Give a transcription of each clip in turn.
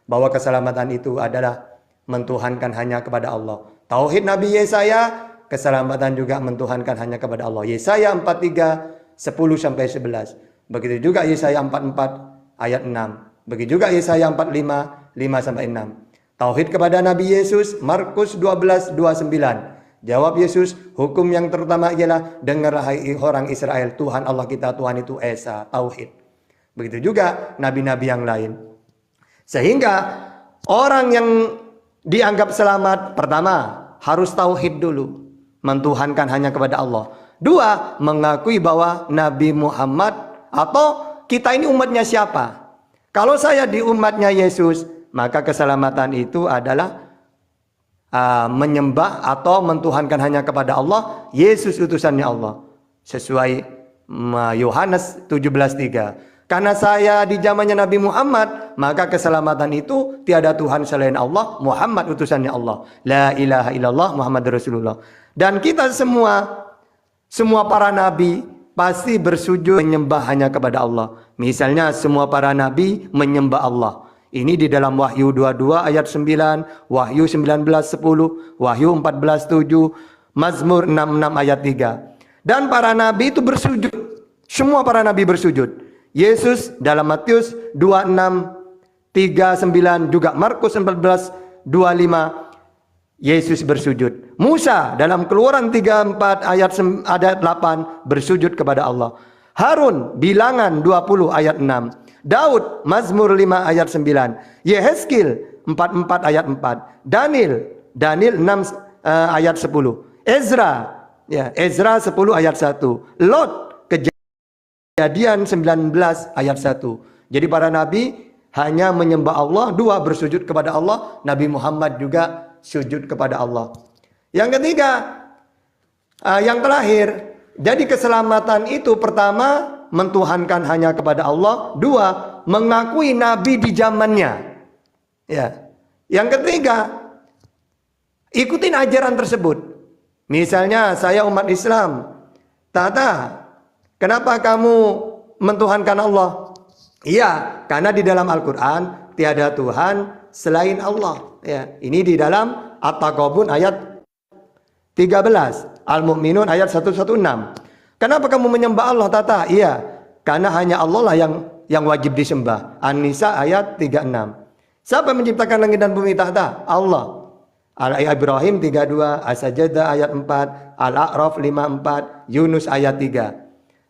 bahwa keselamatan itu adalah mentuhankan hanya kepada Allah. Tauhid Nabi Yesaya, keselamatan juga mentuhankan hanya kepada Allah. Yesaya 43 10-11. Begitu juga Yesaya 44 ayat 6. Begitu juga Yesaya 45 5-6. Tauhid kepada Nabi Yesus, Markus 12:29. Jawab Yesus, hukum yang terutama ialah, dengarlah hai orang Israel, Tuhan Allah kita, Tuhan itu Esa. Tauhid. Begitu juga nabi-nabi yang lain. Sehingga orang yang dianggap selamat, pertama harus tauhid dulu, mentuhankan hanya kepada Allah. Dua, mengakui bahwa Nabi Muhammad atau kita ini umatnya siapa. Kalau saya di umatnya Yesus, maka keselamatan itu adalah menyembah atau mentuhankan hanya kepada Allah, Yesus utusannya Allah. Sesuai Yohanes 17:3. Karena saya di zamannya Nabi Muhammad, maka keselamatan itu tiada Tuhan selain Allah, Muhammad utusannya Allah. La ilaha illallah Muhammad Rasulullah. Dan kita semua para nabi pasti bersujud menyembah hanya kepada Allah. Misalnya semua para nabi menyembah Allah. Ini di dalam Wahyu 22 ayat 9, Wahyu 19:10, Wahyu 14:7, Mazmur 66 ayat 3. Dan para nabi itu bersujud. Semua para nabi bersujud. Yesus dalam Matius 26:39, juga Markus 14:25, Yesus bersujud. Musa dalam Keluaran 34 ayat 8 bersujud kepada Allah. Harun Bilangan 20 ayat 6. Daud Mazmur 5 ayat 9. Yehezkiel 44 ayat 4. Daniel 6 ayat 10. Ezra 10 ayat 1. Lot Kejadian 19 ayat 1. Jadi para nabi hanya menyembah Allah. Dua, bersujud kepada Allah. Nabi Muhammad juga sujud kepada Allah. Yang ketiga, yang terakhir, jadi keselamatan itu pertama mentuhankan hanya kepada Allah. Dua, mengakui nabi di zamannya. Ya. Yang ketiga, ikutin ajaran tersebut. Misalnya saya umat Islam, Tata, kenapa kamu mentuhankan Allah? Iya, karena di dalam Al-Quran tiada Tuhan selain Allah. Ya, ini di dalam At-Taghabun ayat 13, Al-Mu'minun ayat 116. Kenapa kamu menyembah Allah, Tata? Iya, karena hanya Allah lah yang wajib disembah. An-Nisa ayat 36. Siapa menciptakan langit dan bumi, Tata? Allah. Al-Ibrahim 32, As-Sajdah ayat 4, Al-A'raf 54, Yunus ayat 3.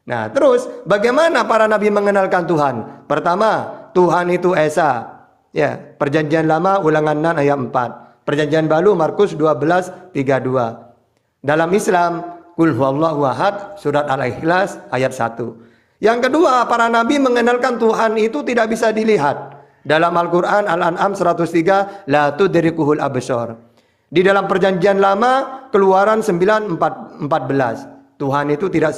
Nah, terus bagaimana para nabi mengenalkan Tuhan? Pertama, Tuhan itu Esa. Ya, Perjanjian Lama Ulangan 6 ayat 4. Perjanjian Baru Markus 12:32. Dalam Islam, Qul huwallahu ahad, surat Al-Ikhlas ayat 1. Yang kedua, para nabi mengenalkan Tuhan itu tidak bisa dilihat. Dalam Al-Quran Al-An'am 103, la tudrikuhul absar. Di dalam Perjanjian Lama Keluaran 9:14. Tuhan itu tidak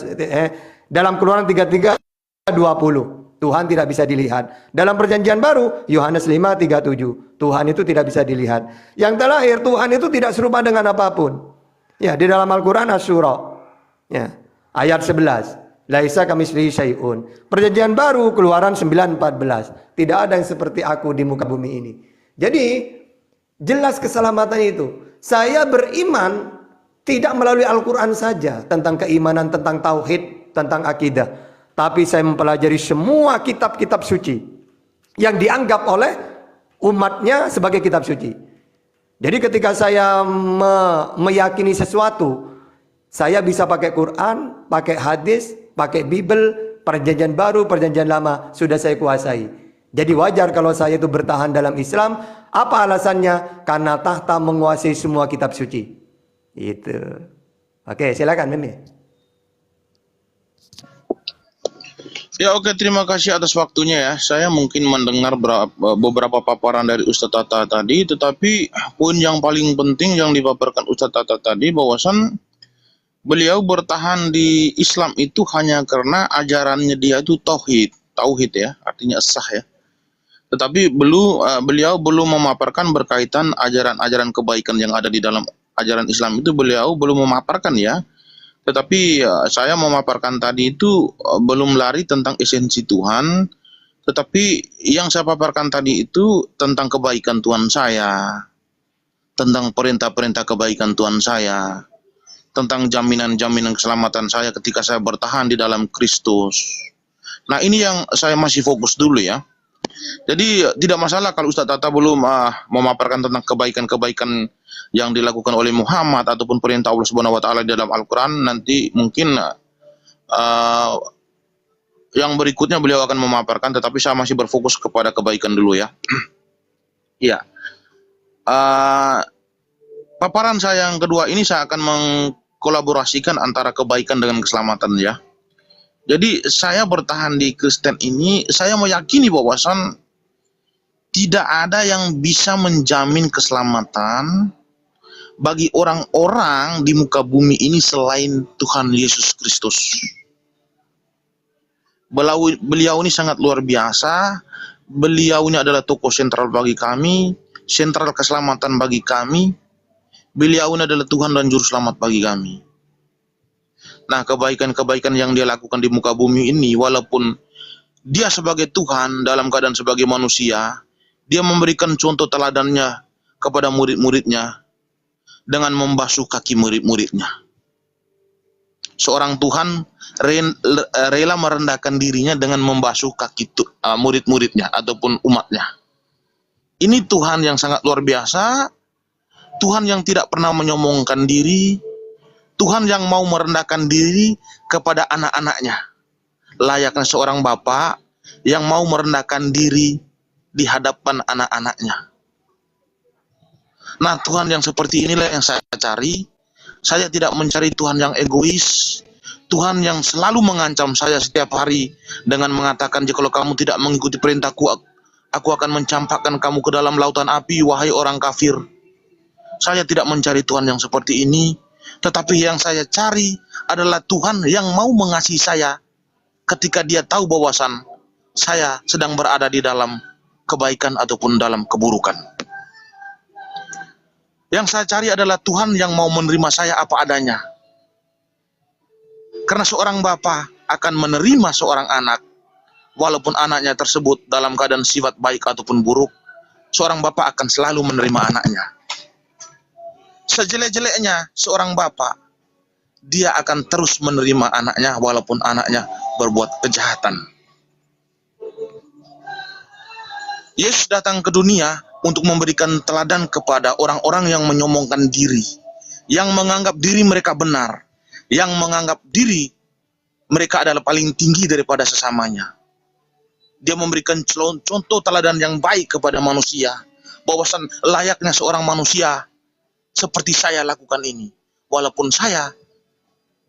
dalam Keluaran 33:20. Tuhan tidak bisa dilihat. Dalam Perjanjian Baru Yohanes 5:37. Tuhan itu tidak bisa dilihat. Yang terakhir, Tuhan itu tidak serupa dengan apapun. Ya, di dalam Al-Quran Asy-Syura, ya, ayat 11, laisa kamitslihi syai'un. Perjanjian Baru Keluaran 9:14. Tidak ada yang seperti aku di muka bumi ini. Jadi jelas keselamatan itu. Saya beriman tidak melalui Al-Quran saja tentang keimanan, tentang tauhid, tentang akidah, tapi saya mempelajari semua kitab-kitab suci yang dianggap oleh umatnya sebagai kitab suci. Jadi ketika saya meyakini sesuatu, saya bisa pakai Quran, pakai hadis, pakai Bible, Perjanjian Baru, Perjanjian Lama, sudah saya kuasai. Jadi wajar kalau saya itu bertahan dalam Islam. Apa alasannya? Karena tahta menguasai semua kitab suci. Itu. Oke, silakan Mimi. Ya, oke, terima kasih atas waktunya ya. Saya mungkin mendengar beberapa paparan dari Ustadz Tata tadi, tetapi poin yang paling penting yang dipaparkan Ustadz Tata tadi, bahwasan beliau bertahan di Islam itu hanya karena ajarannya dia itu tauhid ya, artinya sah ya. Tetapi beliau belum memaparkan berkaitan ajaran-ajaran kebaikan yang ada di dalam ajaran Islam itu, beliau belum memaparkan ya. Tetapi saya memaparkan tadi itu belum lari tentang esensi Tuhan, Tetapi yang saya paparkan tadi itu tentang kebaikan Tuhan saya, tentang perintah-perintah kebaikan Tuhan saya, tentang jaminan-jaminan keselamatan saya ketika saya bertahan di dalam Kristus. Nah, ini yang saya masih fokus dulu ya. Jadi tidak masalah kalau Ustadz Tata belum memaparkan tentang kebaikan-kebaikan yang dilakukan oleh Muhammad ataupun perintah Allah Subhanahu wa taala di dalam Al-Qur'an. Nanti mungkin yang berikutnya beliau akan memaparkan, tetapi saya masih berfokus kepada kebaikan dulu ya. Iya. Paparan saya yang kedua ini saya akan mengkolaborasikan antara kebaikan dengan keselamatan ya. Jadi saya bertahan di Kristen ini, saya meyakini bahwasan tidak ada yang bisa menjamin keselamatan bagi orang-orang di muka bumi ini selain Tuhan Yesus Kristus. Beliau ini sangat luar biasa. Beliau ini adalah tokoh sentral bagi kami, sentral keselamatan bagi kami. Beliau ini adalah Tuhan dan Juru Selamat bagi kami. Nah, kebaikan-kebaikan yang dia lakukan di muka bumi ini, walaupun dia sebagai Tuhan dalam keadaan sebagai manusia, dia memberikan contoh teladannya kepada murid-muridnya dengan membasuh kaki murid-muridnya. Seorang Tuhan rela merendahkan dirinya dengan membasuh kaki murid-muridnya ataupun umatnya. Ini Tuhan yang sangat luar biasa, Tuhan yang tidak pernah menyombongkan diri, Tuhan yang mau merendahkan diri kepada anak-anaknya. Layaknya seorang bapak yang mau merendahkan diri di hadapan anak-anaknya. Nah, Tuhan yang seperti inilah yang saya cari. Saya tidak mencari Tuhan yang egois, Tuhan yang selalu mengancam saya setiap hari dengan mengatakan, jikalau kamu tidak mengikuti perintahku, aku akan mencampakkan kamu ke dalam lautan api, wahai orang kafir. Saya tidak mencari Tuhan yang seperti ini, tetapi yang saya cari adalah Tuhan yang mau mengasihi saya ketika dia tahu bahwasan saya sedang berada di dalam kebaikan ataupun dalam keburukan. Yang saya cari adalah Tuhan yang mau menerima saya apa adanya. Karena seorang bapa akan menerima seorang anak, walaupun anaknya tersebut dalam keadaan sifat baik ataupun buruk, seorang bapa akan selalu menerima anaknya. Sejelek-jeleknya seorang bapa, dia akan terus menerima anaknya walaupun anaknya berbuat kejahatan. Yesus datang ke dunia untuk memberikan teladan kepada orang-orang yang menyombongkan diri, yang menganggap diri mereka benar, yang menganggap diri mereka adalah paling tinggi daripada sesamanya. Dia memberikan contoh teladan yang baik kepada manusia, bahwasan layaknya seorang manusia seperti saya lakukan ini. Walaupun saya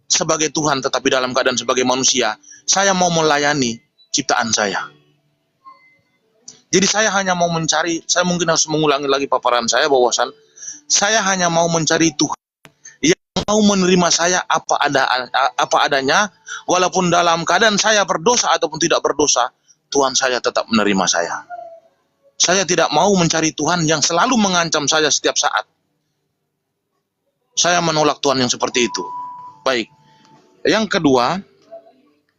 sebagai Tuhan tetapi dalam keadaan sebagai manusia, saya mau melayani ciptaan saya. Jadi saya hanya mau mencari, saya mungkin harus mengulangi lagi paparan saya bahwasan saya hanya mau mencari Tuhan yang mau menerima saya apa adanya, walaupun dalam keadaan saya berdosa ataupun tidak berdosa, Tuhan saya tetap menerima saya. Saya tidak mau mencari Tuhan yang selalu mengancam saya setiap saat. Saya menolak Tuhan yang seperti itu. Baik. Yang kedua,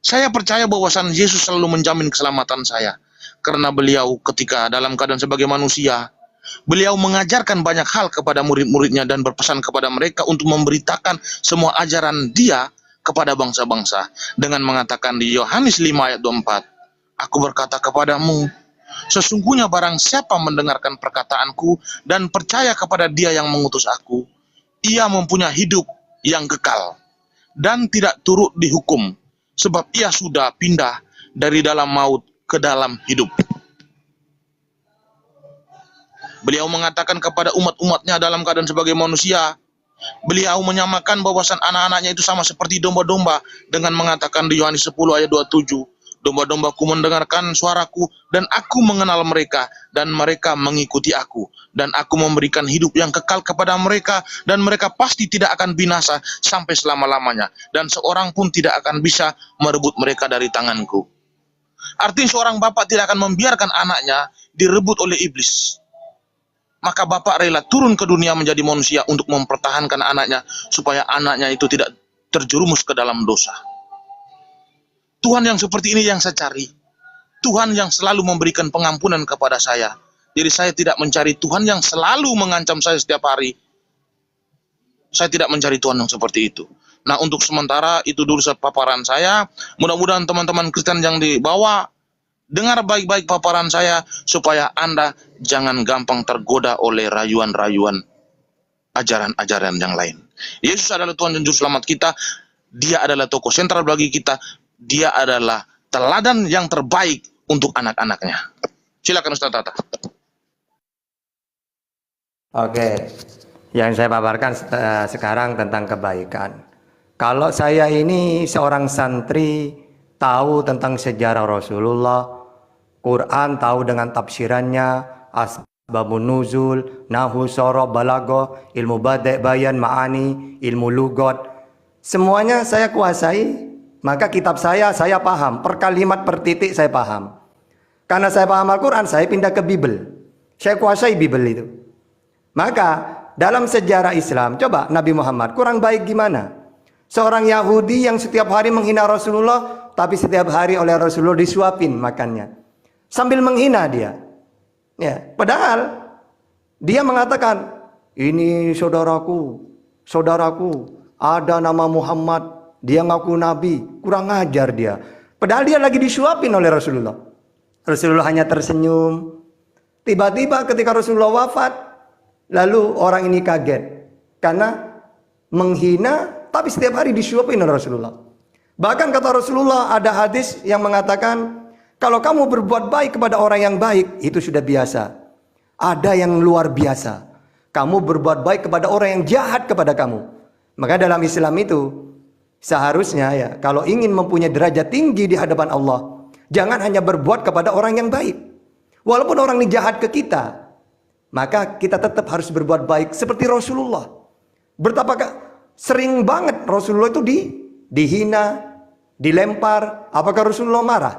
saya percaya bahwasan Yesus selalu menjamin keselamatan saya. Karena beliau ketika dalam keadaan sebagai manusia, beliau mengajarkan banyak hal kepada murid-muridnya dan berpesan kepada mereka untuk memberitakan semua ajaran dia kepada bangsa-bangsa. Dengan mengatakan di Yohanes 5 ayat 24, aku berkata kepadamu, sesungguhnya barang siapa mendengarkan perkataanku dan percaya kepada dia yang mengutus aku, ia mempunyai hidup yang kekal dan tidak turut dihukum, sebab ia sudah pindah dari dalam maut ke dalam hidup. Beliau mengatakan kepada umat-umatnya dalam keadaan sebagai manusia, beliau menyamakan bahwasan anak-anaknya itu sama seperti domba-domba dengan mengatakan di Yohanes 10 ayat 27, domba-dombaku mendengarkan suaraku dan aku mengenal mereka dan mereka mengikuti aku dan aku memberikan hidup yang kekal kepada mereka dan mereka pasti tidak akan binasa sampai selama-lamanya dan seorang pun tidak akan bisa merebut mereka dari tanganku. Artinya seorang bapak tidak akan membiarkan anaknya direbut oleh iblis. Maka bapak rela turun ke dunia menjadi manusia untuk mempertahankan anaknya supaya anaknya itu tidak terjerumus ke dalam dosa. Tuhan yang seperti ini yang saya cari. Tuhan yang selalu memberikan pengampunan kepada saya. Jadi saya tidak mencari Tuhan yang selalu mengancam saya setiap hari. Saya tidak mencari Tuhan yang seperti itu. Nah, untuk sementara itu dulu paparan saya. Mudah-mudahan teman-teman Kristen yang di bawah dengar baik-baik paparan saya supaya Anda jangan gampang tergoda oleh rayuan-rayuan ajaran-ajaran yang lain. Yesus adalah Tuhan dan Juru Selamat kita. Dia adalah tokoh sentral bagi kita. Dia adalah teladan yang terbaik untuk anak-anaknya. Silakan Ustaz Tata. Oke, yang saya paparkan sekarang tentang kebaikan. Kalau saya ini seorang santri, tahu tentang sejarah Rasulullah, Quran tahu dengan tafsirannya, asbabun nuzul, nahu, sorof, balago, ilmu badi', bayan, ma'ani, ilmu lugot, semuanya saya kuasai. Maka kitab saya paham, per kalimat per titik saya paham. Karena saya paham Al-Quran, saya pindah ke Bible. Saya kuasai Bible itu. Maka dalam sejarah Islam, coba Nabi Muhammad kurang baik gimana? Seorang Yahudi yang setiap hari menghina Rasulullah, tapi setiap hari oleh Rasulullah disuapin makannya. Sambil menghina dia. Ya, padahal dia mengatakan, ini saudaraku, ada nama Muhammad, dia ngaku nabi, kurang ajar dia. Padahal dia lagi disuapin oleh Rasulullah. Rasulullah hanya tersenyum. Tiba-tiba ketika Rasulullah wafat, lalu orang ini kaget karena menghina tapi setiap hari disuapin oleh Rasulullah. Bahkan kata Rasulullah, ada hadis yang mengatakan, kalau kamu berbuat baik kepada orang yang baik, itu sudah biasa. Ada yang luar biasa, kamu berbuat baik kepada orang yang jahat kepada kamu. Maka dalam Islam itu seharusnya ya, kalau ingin mempunyai derajat tinggi di hadapan Allah, jangan hanya berbuat kepada orang yang baik. Walaupun orang ini jahat ke kita, maka kita tetap harus berbuat baik seperti Rasulullah. Betapa sering banget Rasulullah itu dihina, dilempar. Apakah Rasulullah marah?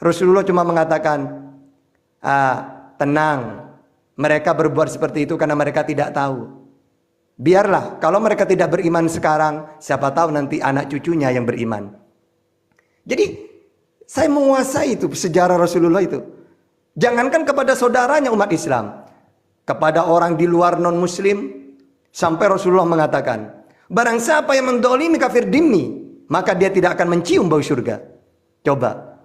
Rasulullah cuma mengatakan, tenang, mereka berbuat seperti itu karena mereka tidak tahu. Biarlah, kalau mereka tidak beriman sekarang, siapa tahu nanti anak cucunya yang beriman. Jadi saya menguasai itu sejarah Rasulullah itu. Jangankan kepada saudaranya umat Islam, kepada orang di luar non muslim, sampai Rasulullah mengatakan, barang siapa yang mendolimi kafir dhimmi, maka dia tidak akan mencium bau surga. Coba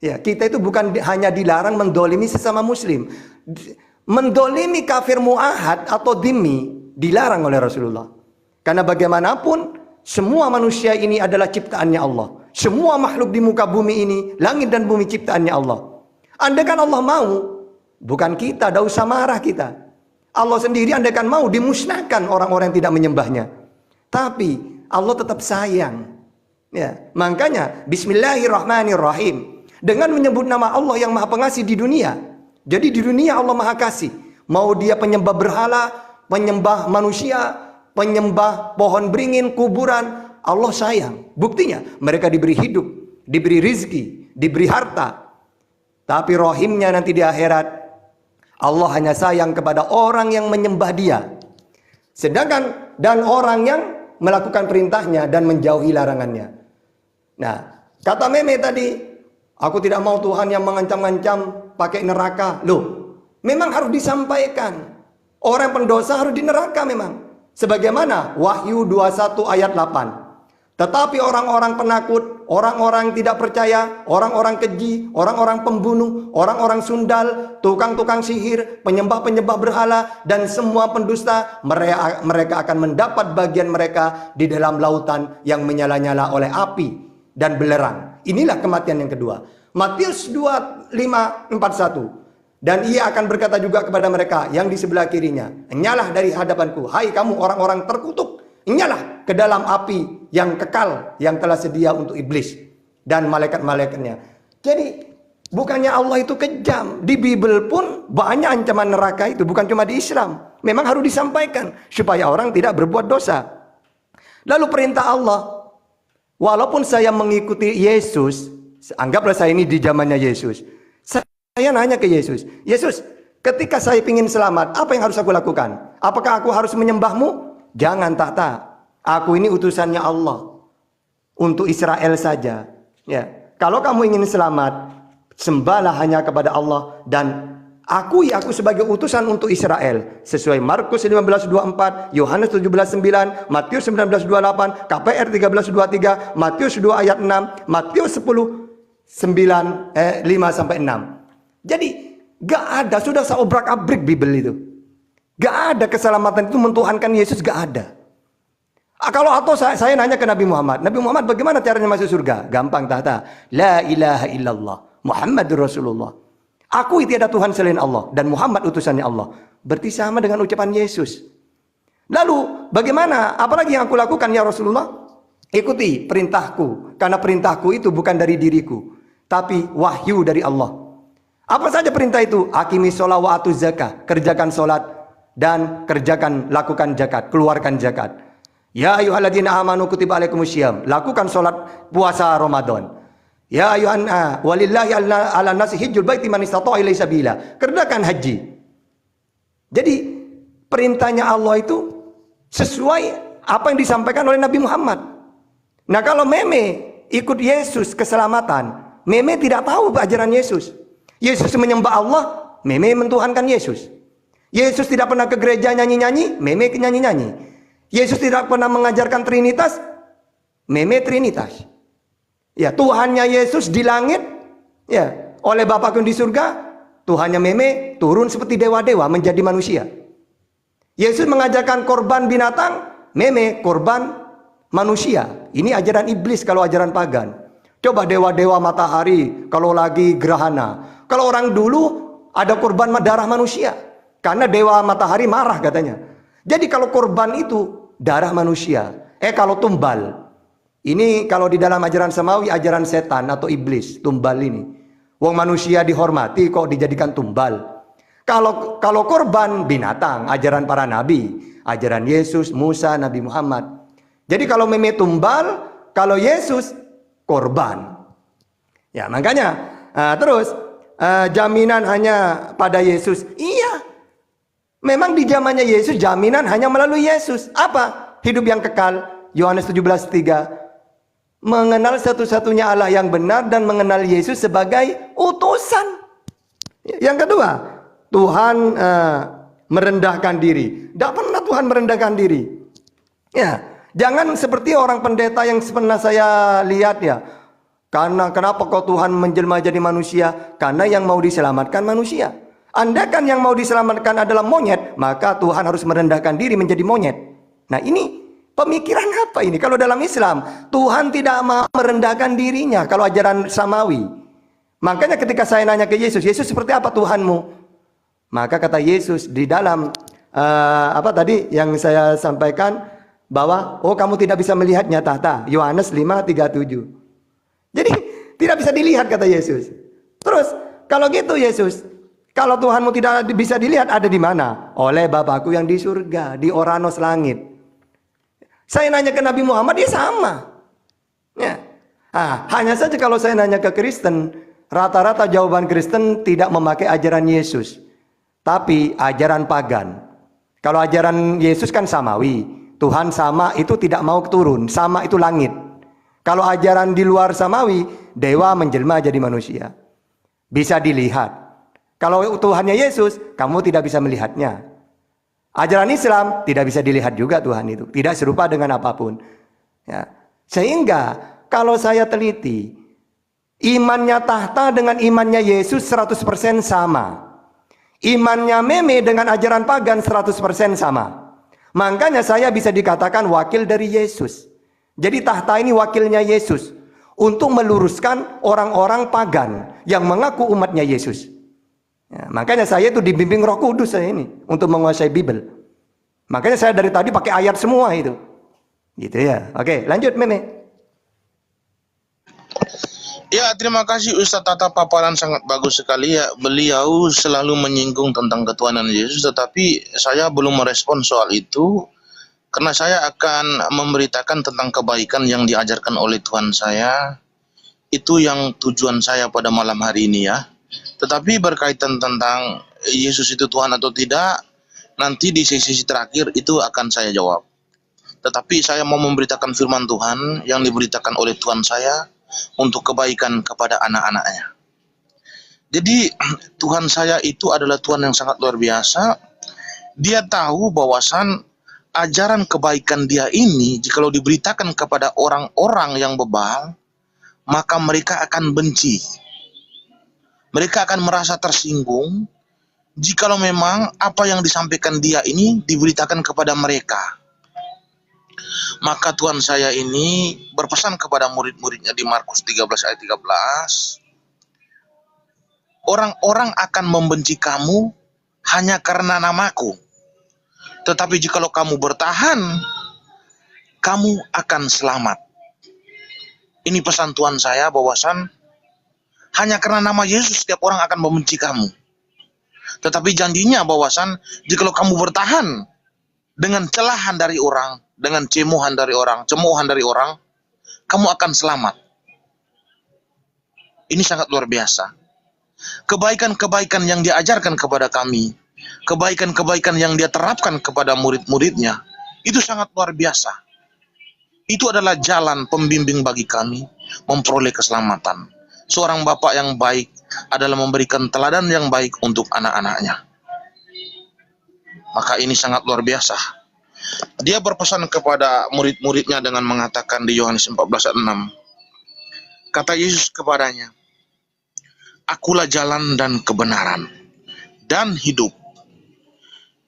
ya, kita itu bukan hanya dilarang mendolimi sesama muslim, mendolimi kafir mu'ahad atau dhimmi dilarang oleh Rasulullah. Karena bagaimanapun semua manusia ini adalah ciptaannya Allah. Semua makhluk di muka bumi ini, langit dan bumi ciptaannya Allah. Andaikan Allah mau, bukan kita, tidak usah marah kita. Allah sendiri andaikan mau dimusnahkan orang-orang yang tidak menyembahnya. Tapi Allah tetap sayang. Ya, makanya Bismillahirrahmanirrahim. Dengan menyebut nama Allah yang Maha Pengasih di dunia. Jadi di dunia Allah Maha Kasih. Mau dia penyembah berhala, penyembah manusia, penyembah pohon beringin, kuburan, Allah sayang. Buktinya mereka diberi hidup, diberi rizki, diberi harta. Tapi rohimnya nanti di akhirat, Allah hanya sayang kepada orang yang menyembah dia. Sedangkan dan orang yang melakukan perintahnya dan menjauhi larangannya. Nah, kata Meme tadi, aku tidak mau Tuhan yang mengancam-ancam pakai neraka. Loh, memang harus disampaikan. Orang pendosa harus di neraka memang. Sebagaimana Wahyu 21 ayat 8. Tetapi orang-orang penakut, orang-orang tidak percaya, orang-orang keji, orang-orang pembunuh, orang-orang sundal, tukang-tukang sihir, penyembah-penyembah berhala, dan semua pendusta, mereka akan mendapat bagian mereka di dalam lautan yang menyala-nyala oleh api dan belerang. Inilah kematian yang kedua. Matius 25:41. Dan ia akan berkata juga kepada mereka yang di sebelah kirinya, "Nyalah dari hadapanku, hai kamu orang-orang terkutuk, nyalah ke dalam api yang kekal yang telah sedia untuk iblis dan malaikat-malaikatnya." Jadi bukannya Allah itu kejam. Di Bible pun banyak ancaman neraka itu, bukan cuma di Islam. Memang harus disampaikan supaya orang tidak berbuat dosa. Lalu perintah Allah, walaupun saya mengikuti Yesus, anggaplah saya ini di zamannya Yesus. Saya nanya ke Yesus, Yesus, ketika saya ingin selamat, apa yang harus aku lakukan? Apakah aku harus menyembahmu? Jangan, tak. Aku ini utusannya Allah untuk Israel saja. Ya, kalau kamu ingin selamat, Sembahlah hanya kepada Allah dan akui aku sebagai utusan untuk Israel. Sesuai Markus 15:24, Yohanes 17:9, Matius 19:28, KPR 13:23, Matius 2 ayat 6, Matius 10:5-6. Jadi gak ada, sudah seobrak-abrik Bible itu. Gak ada keselamatan itu mentuhankan Yesus, gak ada. Atau saya nanya ke Nabi Muhammad, Nabi Muhammad bagaimana caranya masuk surga? Gampang tahta, la ilaha illallah Muhammadur Rasulullah. Akui tiada Tuhan selain Allah dan Muhammad utusannya Allah. Berarti sama dengan ucapan Yesus. Lalu bagaimana? Apalagi yang aku lakukan ya Rasulullah? Ikuti perintahku, karena perintahku itu bukan dari diriku, tapi wahyu dari Allah. Apa saja perintah itu? Aqimi sholat wa atuz zakah, kerjakan sholat dan lakukan zakat, keluarkan zakat. Ya ayyuhalladzina amanu kutiba alaikumusiyam, lakukan sholat puasa Ramadan. Ya ayuhan walillahi ala nasi hijjul baiti man istata'a ilaihi sabila. Kerjakan haji. Jadi perintahnya Allah itu sesuai apa yang disampaikan oleh Nabi Muhammad. Nah, kalau meme ikut Yesus keselamatan, meme tidak tahu ajaran Yesus. Yesus menyembah Allah, meme mentuhankan Yesus. Yesus tidak pernah ke gereja nyanyi-nyanyi, meme nyanyi-nyanyi. Yesus tidak pernah mengajarkan Trinitas, meme Trinitas. Ya, Tuhannya Yesus di langit, ya, oleh Bapakku yang di surga, Tuhannya meme turun seperti dewa-dewa menjadi manusia. Yesus mengajarkan korban binatang, meme korban manusia. Ini ajaran iblis kalau ajaran pagan. Coba dewa-dewa matahari kalau lagi gerhana. Kalau orang dulu ada korban darah manusia, karena dewa matahari marah katanya. Jadi kalau korban itu darah manusia. Kalau tumbal. Ini kalau di dalam ajaran samawi, ajaran setan atau iblis, tumbal ini. Wong manusia dihormati kok dijadikan tumbal. Kalau korban binatang, ajaran para nabi, ajaran Yesus, Musa, Nabi Muhammad. Jadi kalau meme tumbal, kalau Yesus korban. Ya, makanya terus jaminan hanya pada Yesus. Iya. Memang di zamannya Yesus jaminan hanya melalui Yesus. Apa? Hidup yang kekal. Yohanes 17:3. Mengenal satu-satunya Allah yang benar dan mengenal Yesus sebagai utusan. Yang kedua, Tuhan merendahkan diri. Tidak pernah Tuhan merendahkan diri. Ya, jangan seperti orang pendeta yang pernah saya lihat ya. Kenapa kok Tuhan menjelma jadi manusia? Karena yang mau diselamatkan manusia. Andaikan yang mau diselamatkan adalah monyet, maka Tuhan harus merendahkan diri menjadi monyet. Nah, ini pemikiran apa ini? Kalau dalam Islam, Tuhan tidak mau merendahkan dirinya kalau ajaran samawi. Makanya ketika saya nanya ke Yesus, Yesus seperti apa Tuhanmu? Maka kata Yesus di dalam apa tadi yang saya sampaikan bahwa kamu tidak bisa melihatnya tahta. Yohanes 5:37. Jadi tidak bisa dilihat kata Yesus. Terus kalau gitu Yesus, kalau Tuhanmu tidak bisa dilihat ada di mana? Oleh Bapakku yang di surga, di Oranos langit. Saya nanya ke Nabi Muhammad, dia sama. Ya. Hanya saja kalau saya nanya ke Kristen, rata-rata jawaban Kristen tidak memakai ajaran Yesus, tapi ajaran pagan. Kalau ajaran Yesus kan samawi, Tuhan sama itu tidak mau turun, sama itu langit. Kalau ajaran di luar samawi, dewa menjelma jadi manusia. Bisa dilihat. Kalau Tuhannya Yesus, kamu tidak bisa melihatnya. Ajaran Islam tidak bisa dilihat juga Tuhan itu. Tidak serupa dengan apapun. Ya. Sehingga kalau saya teliti, imannya tahta dengan imannya Yesus 100% sama. Imannya meme dengan ajaran pagan 100% sama. Makanya saya bisa dikatakan wakil dari Yesus. Jadi tahta ini wakilnya Yesus. Untuk meluruskan orang-orang pagan yang mengaku umatnya Yesus. Ya, makanya saya itu dibimbing Roh Kudus saya ini untuk menguasai Bible. Makanya saya dari tadi pakai ayat semua itu. Gitu ya. Oke, lanjut meme. Ya, terima kasih Ustadz Tata, paparan sangat bagus sekali ya. Beliau selalu menyinggung tentang ketuhanan Yesus, tetapi saya belum merespon soal itu karena saya akan memberitakan tentang kebaikan yang diajarkan oleh Tuhan saya. Itu yang tujuan saya pada malam hari ini ya. Tetapi berkaitan tentang Yesus itu Tuhan atau tidak, nanti di sesi terakhir itu akan saya jawab. Tetapi saya mau memberitakan firman Tuhan yang diberitakan oleh Tuhan saya untuk kebaikan kepada anak-anaknya. Jadi Tuhan saya itu adalah Tuhan yang sangat luar biasa. Dia tahu bahwasan ajaran kebaikan dia ini jikalau diberitakan kepada orang-orang yang bebal, maka mereka akan benci. Mereka akan merasa tersinggung jikalau memang apa yang disampaikan dia ini diberitakan kepada mereka. Maka Tuhan saya ini berpesan kepada murid-muridnya di Markus 13 ayat 13, orang-orang akan membenci kamu hanya karena namaku. Tetapi jikalau kamu bertahan, kamu akan selamat. Ini pesan Tuhan saya bahwasan hanya karena nama Yesus setiap orang akan membenci kamu. Tetapi janjinya bahwasan jikalau kamu bertahan dengan celahan dari orang, dengan cemoohan dari orang, kamu akan selamat. Ini sangat luar biasa. Kebaikan-kebaikan yang diajarkan kepada kami, kebaikan-kebaikan yang dia terapkan kepada murid-muridnya, itu sangat luar biasa. Itu adalah jalan pembimbing bagi kami memperoleh keselamatan. Seorang bapak yang baik adalah memberikan teladan yang baik untuk anak-anaknya. Maka ini sangat luar biasa. Dia berpesan kepada murid-muridnya dengan mengatakan di Yohanes 14 ayat 6. Kata Yesus kepadanya, Akulah jalan dan kebenaran dan hidup.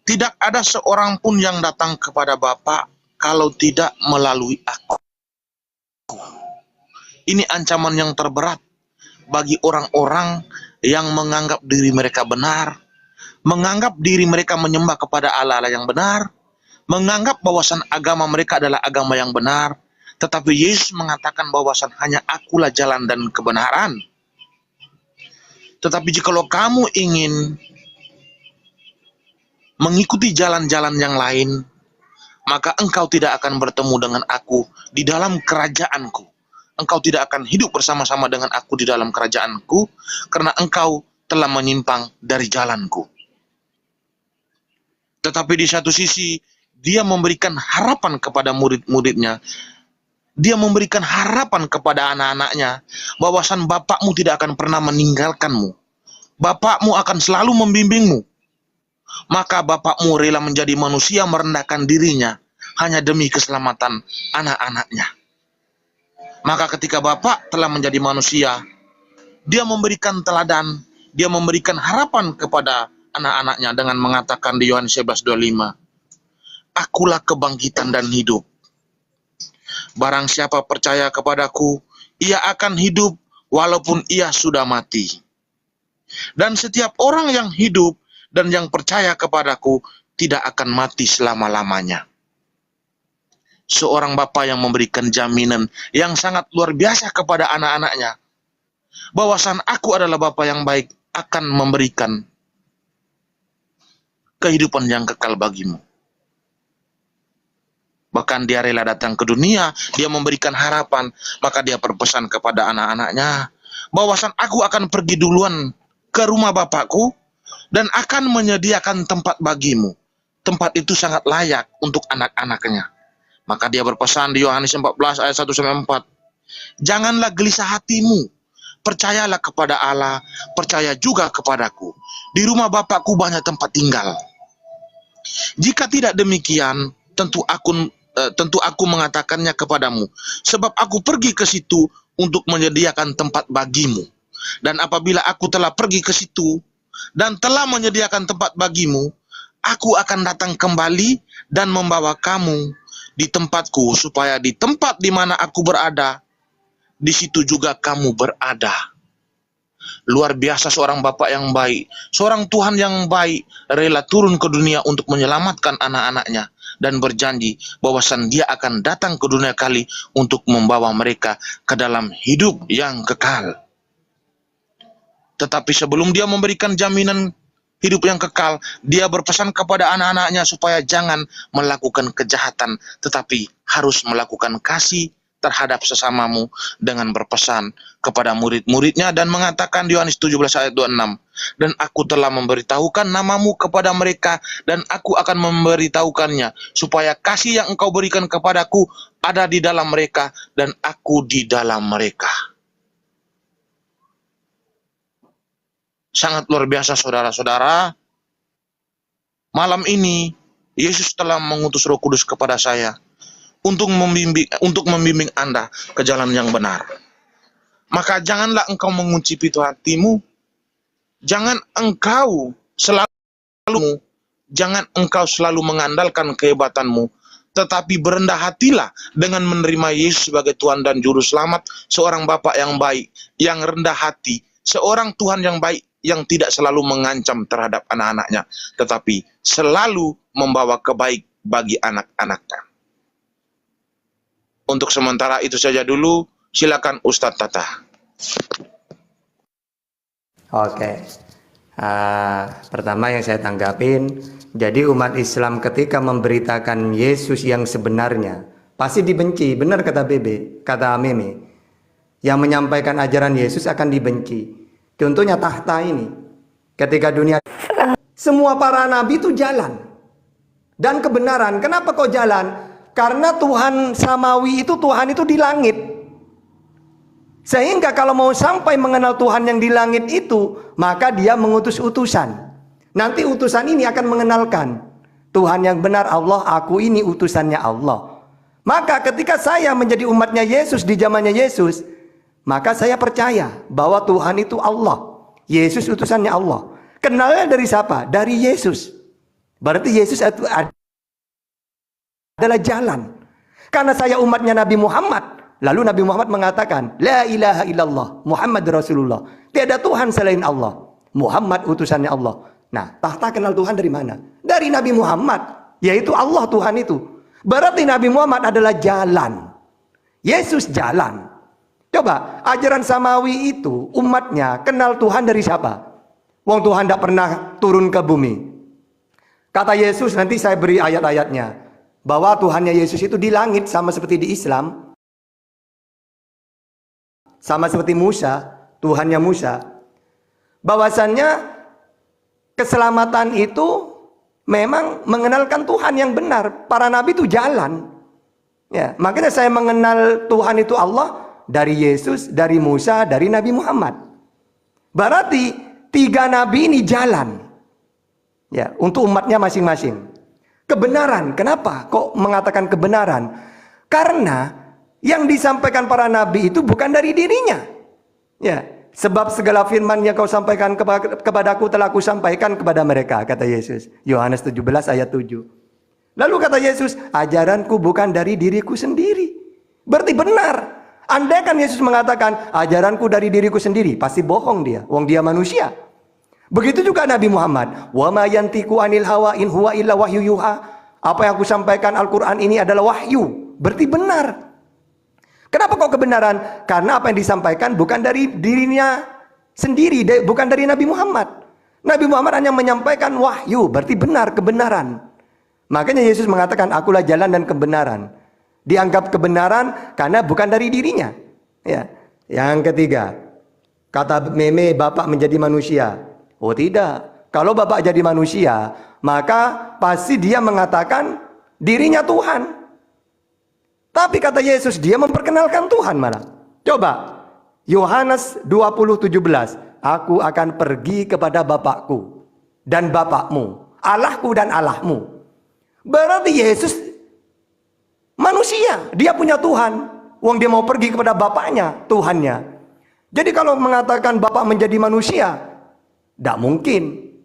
Tidak ada seorang pun yang datang kepada Bapa kalau tidak melalui aku. Ini ancaman yang terberat bagi orang-orang yang menganggap diri mereka benar, menganggap diri mereka menyembah kepada Allah yang benar, menganggap bahwasan agama mereka adalah agama yang benar, tetapi Yesus mengatakan bahwasan hanya akulah jalan dan kebenaran. Tetapi jikalau kamu ingin mengikuti jalan-jalan yang lain, maka engkau tidak akan bertemu dengan aku di dalam kerajaanku. Engkau tidak akan hidup bersama-sama dengan aku di dalam kerajaanku, karena engkau telah menyimpang dari jalanku. Tetapi di satu sisi, dia memberikan harapan kepada murid-muridnya. Dia memberikan harapan kepada anak-anaknya, bahwasan Bapakmu tidak akan pernah meninggalkanmu. Bapakmu akan selalu membimbingmu. Maka Bapakmu rela menjadi manusia merendahkan dirinya, hanya demi keselamatan anak-anaknya. Maka ketika Bapak telah menjadi manusia, dia memberikan teladan, dia memberikan harapan kepada anak-anaknya dengan mengatakan di Yohanes 11:25, Akulah kebangkitan dan hidup. Barang siapa percaya kepadaku, ia akan hidup walaupun ia sudah mati. Dan setiap orang yang hidup dan yang percaya kepadaku tidak akan mati selama-lamanya. Seorang bapa yang memberikan jaminan yang sangat luar biasa kepada anak-anaknya, bahwasan aku adalah bapa yang baik, akan memberikan kehidupan yang kekal bagimu. Bahkan dia rela datang ke dunia, dia memberikan harapan, maka dia berpesan kepada anak-anaknya, bahwasan aku akan pergi duluan ke rumah Bapakku, dan akan menyediakan tempat bagimu. Tempat itu sangat layak untuk anak-anaknya. Maka dia berpesan di Yohanes 14 ayat 1-4, Janganlah gelisah hatimu, percayalah kepada Allah, percaya juga kepadaku. Di rumah Bapakku banyak tempat tinggal. Jika tidak demikian, tentu aku mengatakannya kepadamu, sebab aku pergi ke situ untuk menyediakan tempat bagimu. Dan apabila aku telah pergi ke situ dan telah menyediakan tempat bagimu, aku akan datang kembali dan membawa kamu di tempatku, supaya di tempat di mana aku berada, di situ juga kamu berada. Luar biasa seorang bapak yang baik, seorang Tuhan yang baik, rela turun ke dunia untuk menyelamatkan anak-anaknya, dan berjanji bahwasan dia akan datang ke dunia kali untuk membawa mereka ke dalam hidup yang kekal. Tetapi sebelum dia memberikan jaminan hidup yang kekal, dia berpesan kepada anak-anaknya supaya jangan melakukan kejahatan, tetapi harus melakukan kasih terhadap sesamamu, dengan berpesan kepada murid-muridnya dan mengatakan di Yohanes 17 ayat 26, Dan aku telah memberitahukan namamu kepada mereka, dan aku akan memberitahukannya, supaya kasih yang engkau berikan kepadaku ada di dalam mereka, dan aku di dalam mereka. Sangat luar biasa saudara-saudara. Malam ini Yesus telah mengutus Roh Kudus kepada saya untuk membimbing Anda ke jalan yang benar. Maka janganlah engkau mengunci pintu hatimu. Jangan engkau selalu mengandalkan kehebatanmu, tetapi berendah hatilah dengan menerima Yesus sebagai Tuhan dan Juru Selamat, seorang Bapa yang baik, yang rendah hati, seorang Tuhan yang baik, yang tidak selalu mengancam terhadap anak-anaknya, tetapi selalu membawa kebaikan bagi anak-anaknya. Untuk sementara itu saja dulu, silakan Ustadz Tata. Oke. Pertama yang saya tanggapin, jadi umat Islam ketika memberitakan Yesus yang sebenarnya pasti dibenci. Benar kata kata Meme. Yang menyampaikan ajaran Yesus akan dibenci. Contohnya tahta ini. Ketika dunia, semua para nabi itu jalan dan kebenaran. Kenapa kok jalan? Karena Tuhan Samawi itu, Tuhan itu di langit. Sehingga kalau mau sampai mengenal Tuhan yang di langit itu, maka dia mengutus utusan. Nanti utusan ini akan mengenalkan Tuhan yang benar Allah, aku ini utusannya Allah. Maka ketika saya menjadi umatnya Yesus di zamannya Yesus, maka saya percaya bahwa Tuhan itu Allah. Yesus utusannya Allah. Kenalnya dari siapa? Dari Yesus. Berarti Yesus itu adalah jalan. Karena saya umatnya Nabi Muhammad. Lalu Nabi Muhammad mengatakan, La ilaha illallah, Muhammad Rasulullah. Tiada Tuhan selain Allah. Muhammad utusannya Allah. Nah, tahta kenal Tuhan dari mana? Dari Nabi Muhammad. Yaitu Allah Tuhan itu. Berarti Nabi Muhammad adalah jalan. Yesus jalan. Coba, ajaran Samawi itu umatnya kenal Tuhan dari siapa? Wong Tuhan tidak pernah turun ke bumi. Kata Yesus, nanti saya beri ayat-ayatnya. Bahwa Tuhannya Yesus itu di langit, sama seperti di Islam. Sama seperti Musa, Tuhannya Musa. Bahwasannya keselamatan itu memang mengenalkan Tuhan yang benar. Para nabi itu jalan. Ya, makanya saya mengenal Tuhan itu Allah dari Yesus, dari Musa, dari Nabi Muhammad. Berarti 3 nabi ini jalan. Ya, untuk umatnya masing-masing. Kebenaran, kenapa kok mengatakan kebenaran? Karena yang disampaikan para nabi itu bukan dari dirinya. Ya, sebab segala firman yang kau sampaikan kepadaku telah aku sampaikan kepada mereka, kata Yesus. Yohanes 17 ayat 7. Lalu kata Yesus, ajaranku bukan dari diriku sendiri. Berarti benar. Andai kan Yesus mengatakan, ajaranku dari diriku sendiri, pasti bohong dia. Wong dia manusia. Begitu juga Nabi Muhammad. Wa ma yantiqu anil hawa in huwa illa wahyu yuha. Apa yang aku sampaikan Al-Quran ini adalah wahyu. Berarti benar. Kenapa kok kebenaran? Karena apa yang disampaikan bukan dari dirinya sendiri, bukan dari Nabi Muhammad. Nabi Muhammad hanya menyampaikan wahyu, berarti benar, kebenaran. Makanya Yesus mengatakan, akulah jalan dan kebenaran. Dianggap kebenaran karena bukan dari dirinya. Ya. Yang ketiga, kata Meme, Bapak menjadi manusia. Oh tidak, kalau Bapak jadi manusia, maka pasti dia mengatakan dirinya Tuhan. Tapi kata Yesus, dia memperkenalkan Tuhan malah. Coba, Yohanes 20:17. Aku akan pergi kepada Bapakku dan Bapakmu, Allahku dan Allahmu. Berarti Yesus manusia, dia punya Tuhan. Wong dia mau pergi kepada Bapaknya, Tuhannya. Jadi kalau mengatakan Bapak menjadi manusia, tidak mungkin.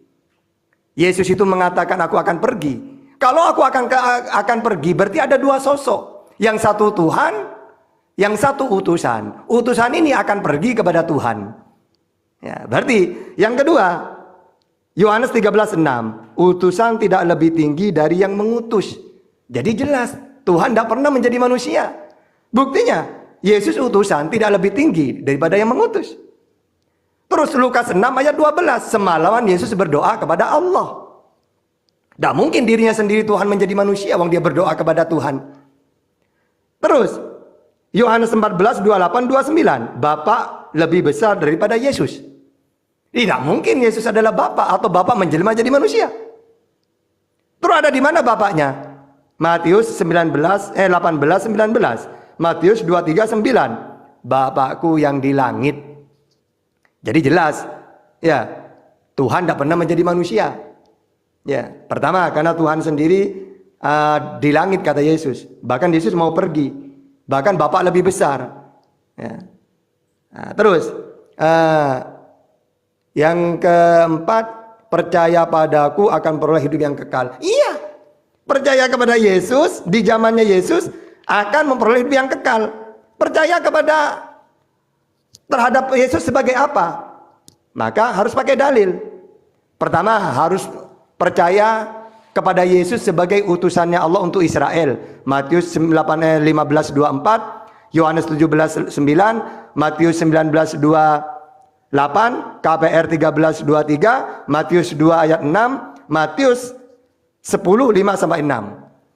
Yesus itu mengatakan aku akan pergi. Kalau aku akan pergi, berarti ada 2 sosok. Yang satu Tuhan, yang satu utusan. Utusan ini akan pergi kepada Tuhan. Ya, berarti yang kedua, Yohanes 13:6, utusan tidak lebih tinggi dari yang mengutus. Jadi jelas, Tuhan tidak pernah menjadi manusia. Buktinya, Yesus utusan tidak lebih tinggi daripada yang mengutus. Terus Lukas 6 ayat 12, semalaman Yesus berdoa kepada Allah. Tidak mungkin dirinya sendiri Tuhan menjadi manusia, wong dia berdoa kepada Tuhan. Terus Yohanes 14, 28, 29, Bapa lebih besar daripada Yesus. Tidak mungkin Yesus adalah Bapa atau Bapa menjelma jadi manusia. Terus ada di mana Bapaknya? Matius 18, 19. Matius 23:9. Bapakku yang di langit. Jadi jelas, ya, Tuhan tidak pernah menjadi manusia. Ya, pertama karena Tuhan sendiri di langit kata Yesus. Bahkan Yesus mau pergi. Bahkan Bapa lebih besar. Ya. Nah, terus yang keempat, percaya padaku akan peroleh hidup yang kekal. Iya, percaya kepada Yesus di zamannya Yesus akan memperoleh hidup yang kekal. Percaya terhadap Yesus sebagai apa? Maka harus pakai dalil. Pertama harus percaya kepada Yesus sebagai utusannya Allah untuk Israel. Matius 15:24, Yohanes 17:9, Matius 19:28, KPR 13:23, Matius 2 ayat 6, Matius 10:5-6.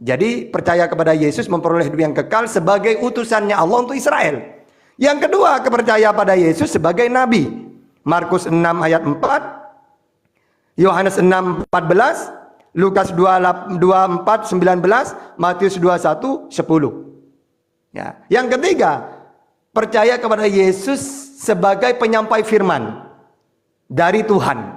Jadi percaya kepada Yesus memperoleh hidup yang kekal sebagai utusannya Allah untuk Israel. Yang kedua, kepercaya pada Yesus sebagai nabi. Markus 6 ayat 4, Yohanes 6:14, Lukas 24:19, Matius 21:10. Ya. Yang ketiga, percaya kepada Yesus sebagai penyampai firman dari Tuhan.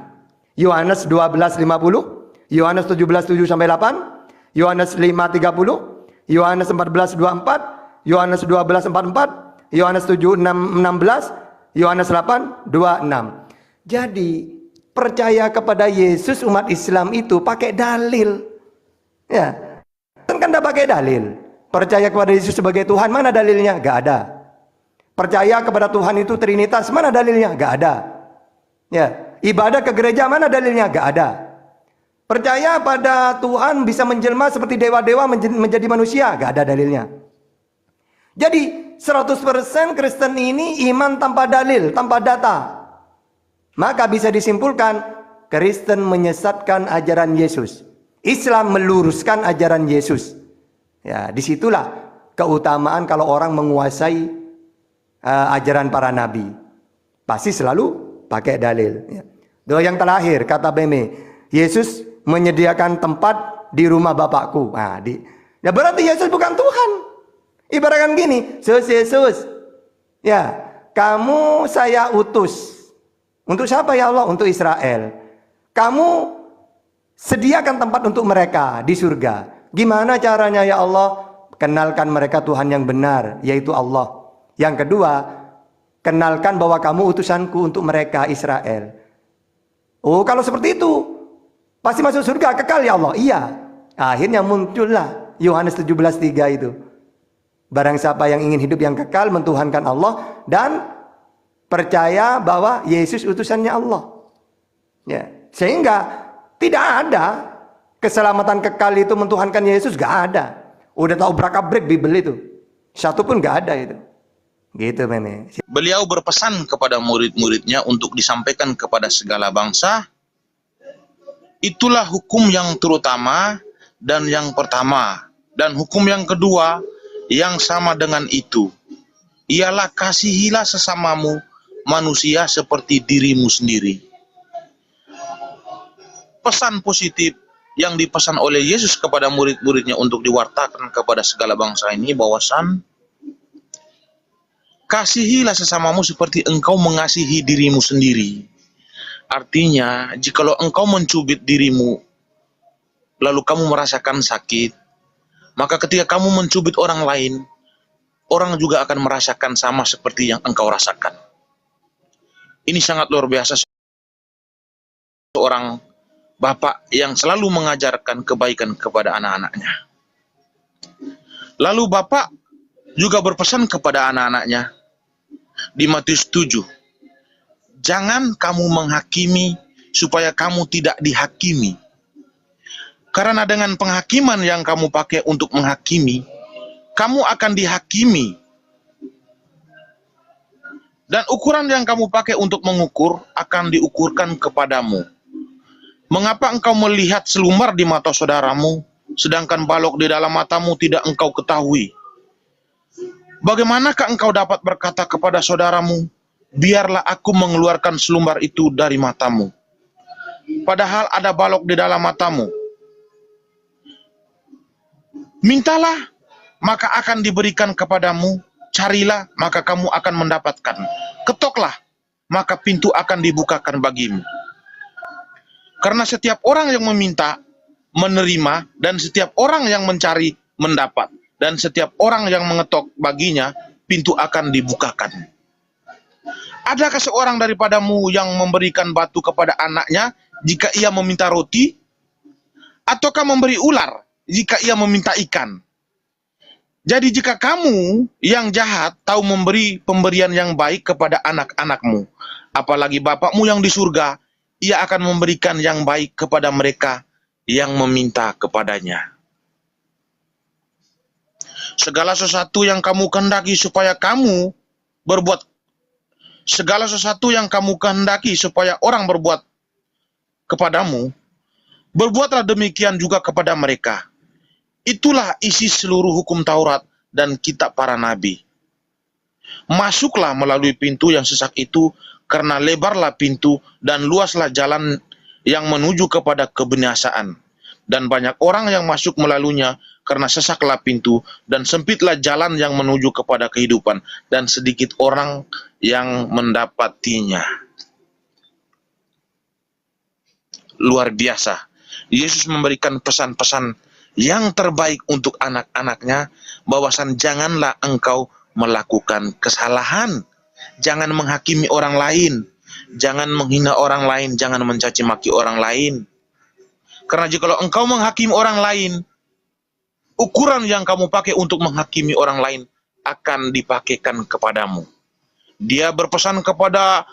Yohanes 12:50, Yohanes 17:7-8, Yohanes 5:30, Yohanes 14:24, Yohanes 12:44, Yohanes 7:16, Yohanes 8:26. Jadi percaya kepada Yesus umat Islam itu pakai dalil. Ya, kan tidak pakai dalil. Percaya kepada Yesus sebagai Tuhan, mana dalilnya? Gak ada. Percaya kepada Tuhan itu Trinitas, mana dalilnya? Gak ada. Ya, ibadah ke gereja, mana dalilnya? Gak ada. Percaya pada Tuhan bisa menjelma seperti dewa-dewa menjadi manusia, gak ada dalilnya. Jadi 100% Kristen ini iman tanpa dalil, tanpa data. Maka bisa disimpulkan Kristen menyesatkan ajaran Yesus, Islam meluruskan ajaran Yesus. Ya, disitulah keutamaan kalau orang menguasai ajaran para nabi. Pasti selalu pakai dalil. Ya. Doa yang terakhir kata Beme, Yesus menyediakan tempat di rumah Bapakku. Nah, ya berarti Yesus bukan Tuhan. Ibaratkan gini, Yesus, ya kamu saya utus. Untuk siapa ya Allah? Untuk Israel. Kamu sediakan tempat untuk mereka di surga. Gimana caranya ya Allah? Kenalkan mereka Tuhan yang benar, yaitu Allah. Yang kedua, kenalkan bahwa kamu utusanku untuk mereka Israel. Oh, kalau seperti itu pasti masuk surga kekal ya Allah. Iya. Akhirnya muncullah Yohanes 17:3 itu. Barang siapa yang ingin hidup yang kekal, mentuhankan Allah dan percaya bahwa Yesus utusannya Allah. Ya, sehingga tidak ada keselamatan kekal itu mentuhankan Yesus, gak ada. Udah tahu berak-abrik Bible itu. Satu pun gak ada itu. Gitu Meme. Beliau berpesan kepada murid-muridnya untuk disampaikan kepada segala bangsa. Itulah hukum yang terutama dan yang pertama. Dan hukum yang kedua yang sama dengan itu, ialah kasihilah sesamamu manusia seperti dirimu sendiri. Pesan positif yang dipesan oleh Yesus kepada murid-muridnya untuk diwartakan kepada segala bangsa ini bahwasan kasihilah sesamamu seperti engkau mengasihi dirimu sendiri. Artinya, jikalau engkau mencubit dirimu lalu kamu merasakan sakit, maka ketika kamu mencubit orang lain, orang juga akan merasakan sama seperti yang engkau rasakan. Ini sangat luar biasa, seorang bapak yang selalu mengajarkan kebaikan kepada anak-anaknya. Lalu bapak juga berpesan kepada anak-anaknya di Matius 7, jangan kamu menghakimi supaya kamu tidak dihakimi. Karena dengan penghakiman yang kamu pakai untuk menghakimi, kamu akan dihakimi. Dan ukuran yang kamu pakai untuk mengukur akan diukurkan kepadamu. Mengapa engkau melihat selumar di mata saudaramu, sedangkan balok di dalam matamu tidak engkau ketahui? Bagaimanakah engkau dapat berkata kepada saudaramu, biarlah aku mengeluarkan selumar itu dari matamu, padahal ada balok di dalam matamu? Mintalah, maka akan diberikan kepadamu. Carilah, maka kamu akan mendapatkan. Ketoklah, maka pintu akan dibukakan bagimu. Karena setiap orang yang meminta, menerima, dan setiap orang yang mencari, mendapat. Dan setiap orang yang mengetok baginya, pintu akan dibukakan. Adakah seorang daripadamu yang memberikan batu kepada anaknya jika ia meminta roti? Ataukah memberi ular jika ia meminta ikan? Jadi jika kamu yang jahat tahu memberi pemberian yang baik kepada anak-anakmu, apalagi Bapakmu yang di surga, ia akan memberikan yang baik kepada mereka yang meminta kepadanya. Segala sesuatu yang kamu kehendaki supaya orang berbuat kepadamu, berbuatlah demikian juga kepada mereka. Itulah isi seluruh hukum Taurat dan kitab para nabi. Masuklah melalui pintu yang sesak itu, karena lebarlah pintu dan luaslah jalan yang menuju kepada kebinasaan. Dan banyak orang yang masuk melaluinya, karena sesaklah pintu dan sempitlah jalan yang menuju kepada kehidupan, dan sedikit orang yang mendapatinya. Luar biasa. Yesus memberikan pesan-pesan yang terbaik untuk anak-anaknya, bahwasan janganlah engkau melakukan kesalahan. Jangan menghakimi orang lain. Jangan menghina orang lain. Jangan mencaci maki orang lain. Karena jikalau engkau menghakimi orang lain, ukuran yang kamu pakai untuk menghakimi orang lain akan dipakaikan kepadamu. Dia berpesan kepada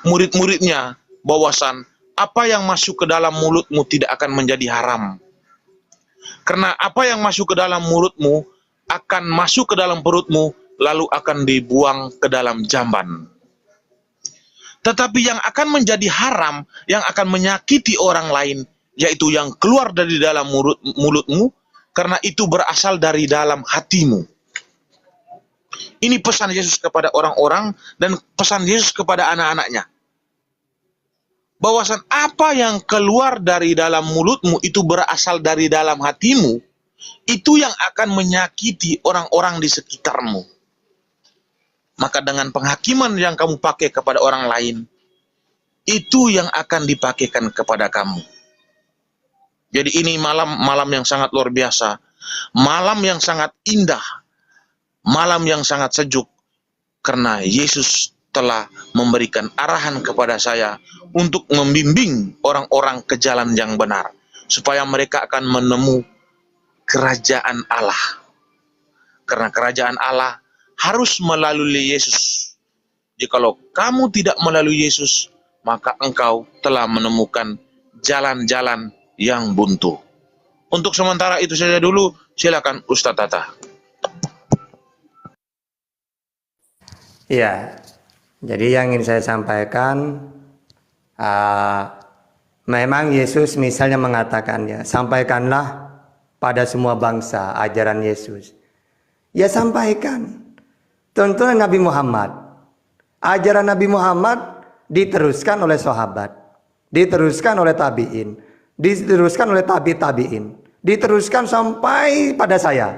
murid-muridnya, bahwasan apa yang masuk ke dalam mulutmu tidak akan menjadi haram. Karena apa yang masuk ke dalam mulutmu akan masuk ke dalam perutmu, lalu akan dibuang ke dalam jamban. Tetapi yang akan menjadi haram, yang akan menyakiti orang lain, yaitu yang keluar dari dalam mulutmu, karena itu berasal dari dalam hatimu. Ini pesan Yesus kepada orang-orang dan pesan Yesus kepada anak-anaknya. Bahwasan apa yang keluar dari dalam mulutmu itu berasal dari dalam hatimu, itu yang akan menyakiti orang-orang di sekitarmu. Maka dengan penghakiman yang kamu pakai kepada orang lain, itu yang akan dipakaikan kepada kamu. Jadi ini malam yang sangat luar biasa. Malam yang sangat indah. Malam yang sangat sejuk. Karena Yesus telah memberikan arahan kepada saya untuk membimbing orang-orang ke jalan yang benar. Supaya mereka akan menemui kerajaan Allah. Karena kerajaan Allah harus melalui Yesus. Jikalau kamu tidak melalui Yesus, maka engkau telah menemukan jalan-jalan yang buntu. Untuk sementara itu saja dulu, silakan Ustadz Tata. Ya, jadi yang ingin saya sampaikan, memang Yesus misalnya mengatakan, ya, sampaikanlah pada semua bangsa ajaran Yesus. Ya, sampaikan. Contohnya Nabi Muhammad. Ajaran Nabi Muhammad diteruskan oleh sahabat, diteruskan oleh tabi'in, diteruskan oleh tabi'in, diteruskan sampai pada saya.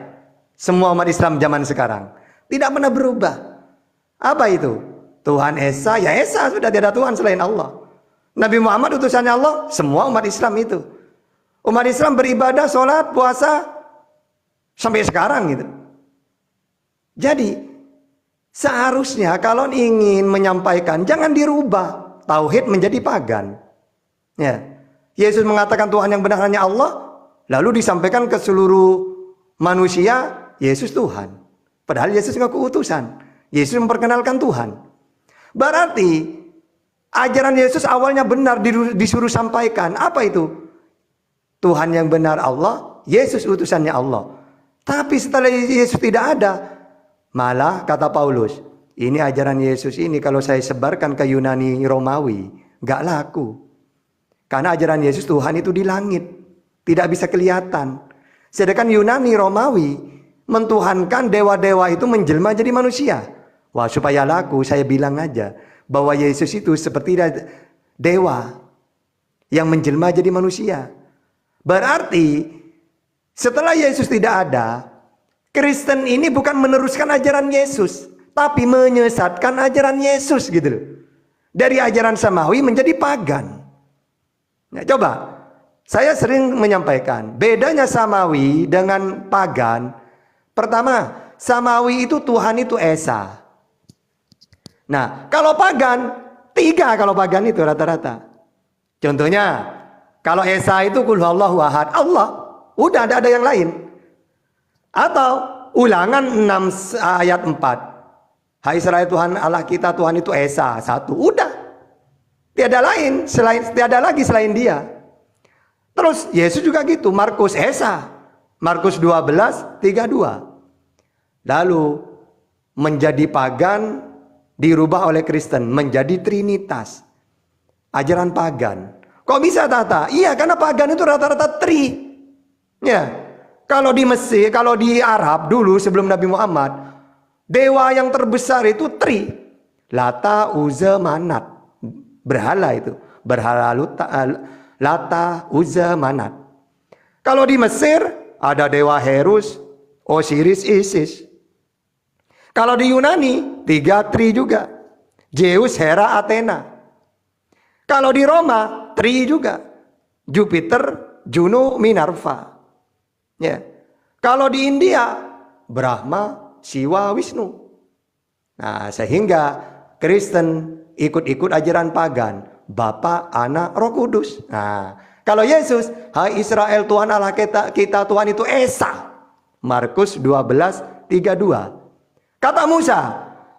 Semua umat Islam zaman sekarang tidak pernah berubah. Apa itu? Tuhan Esa, ya Esa, sudah tidak ada Tuhan selain Allah. Nabi Muhammad utusannya Allah, semua umat Islam itu. Umat Islam beribadah, sholat, puasa sampai sekarang gitu. Jadi seharusnya kalau ingin menyampaikan, jangan dirubah tauhid menjadi pagan. Ya, Yesus mengatakan Tuhan yang benar hanya Allah, lalu disampaikan ke seluruh manusia, Yesus Tuhan. Padahal Yesus ngaku utusan. Yesus memperkenalkan Tuhan. Berarti ajaran Yesus awalnya benar, disuruh sampaikan. Apa itu? Tuhan yang benar Allah, Yesus utusannya Allah. Tapi setelah Yesus tidak ada, malah kata Paulus, ini ajaran Yesus ini kalau saya sebarkan ke Yunani Romawi, gak laku. Karena ajaran Yesus Tuhan itu di langit, tidak bisa kelihatan. Sedangkan Yunani Romawi mentuhankan dewa-dewa itu menjelma jadi manusia. Wah, supaya laku saya bilang aja bahwa Yesus itu seperti dewa yang menjelma jadi manusia. Berarti setelah Yesus tidak ada, Kristen ini bukan meneruskan ajaran Yesus, tapi menyesatkan ajaran Yesus gitu loh. Dari ajaran samawi menjadi pagan. Nah, coba, saya sering menyampaikan, bedanya Samawi dengan pagan. Pertama, Samawi itu Tuhan itu Esa. Nah, kalau pagan, 3 kalau pagan itu rata-rata. Contohnya, kalau Esa itu Qul huwallahu ahad, Allah. Udah, tidak ada yang lain. Atau Ulangan 6 ayat 4. Hai Israel, Tuhan Allah kita, Tuhan itu Esa, 1. Udah. Tiada lain tiada lagi selain Dia. Terus Yesus juga gitu, Markus Esa. Markus 12:32. Lalu menjadi pagan dirubah oleh Kristen menjadi Trinitas. Ajaran pagan. Kok bisa Tata? Iya, karena pagan itu rata-rata tri. Ya. Kalau di Mesir, kalau di Arab dulu sebelum Nabi Muhammad, dewa yang terbesar itu tri. Lata, Uzza, Manat. Berhala itu. Berhala Lata, Uzza, Manat. Kalau di Mesir ada dewa Herus, Osiris, Isis. Kalau di Yunani 3 tri juga. Zeus, Hera, Athena. Kalau di Roma 3 juga. Jupiter, Juno, Minerva. Ya. Kalau di India Brahma, Siwa, Wisnu. Nah, sehingga Kristen ikut-ikut ajaran pagan, Bapa, Anak, Roh Kudus. Nah, kalau Yesus, hai Israel, Tuhan Allah kita Tuhan itu Esa. Markus 12:32. Kata Musa,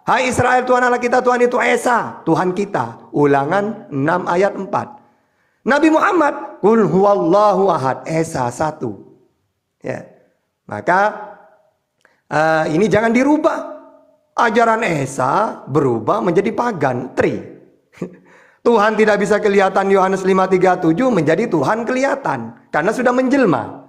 hai Israel, Tuhan Allah kita Tuhan itu Esa, Tuhan kita. Ulangan 6 ayat 4. Nabi Muhammad, Qul huwallahu ahad, Esa 1. Ya. Maka ini jangan dirubah. Ajaran Esa berubah menjadi pagan, tri. Tuhan tidak bisa kelihatan, Yohanes 5:37 menjadi Tuhan kelihatan karena sudah menjelma.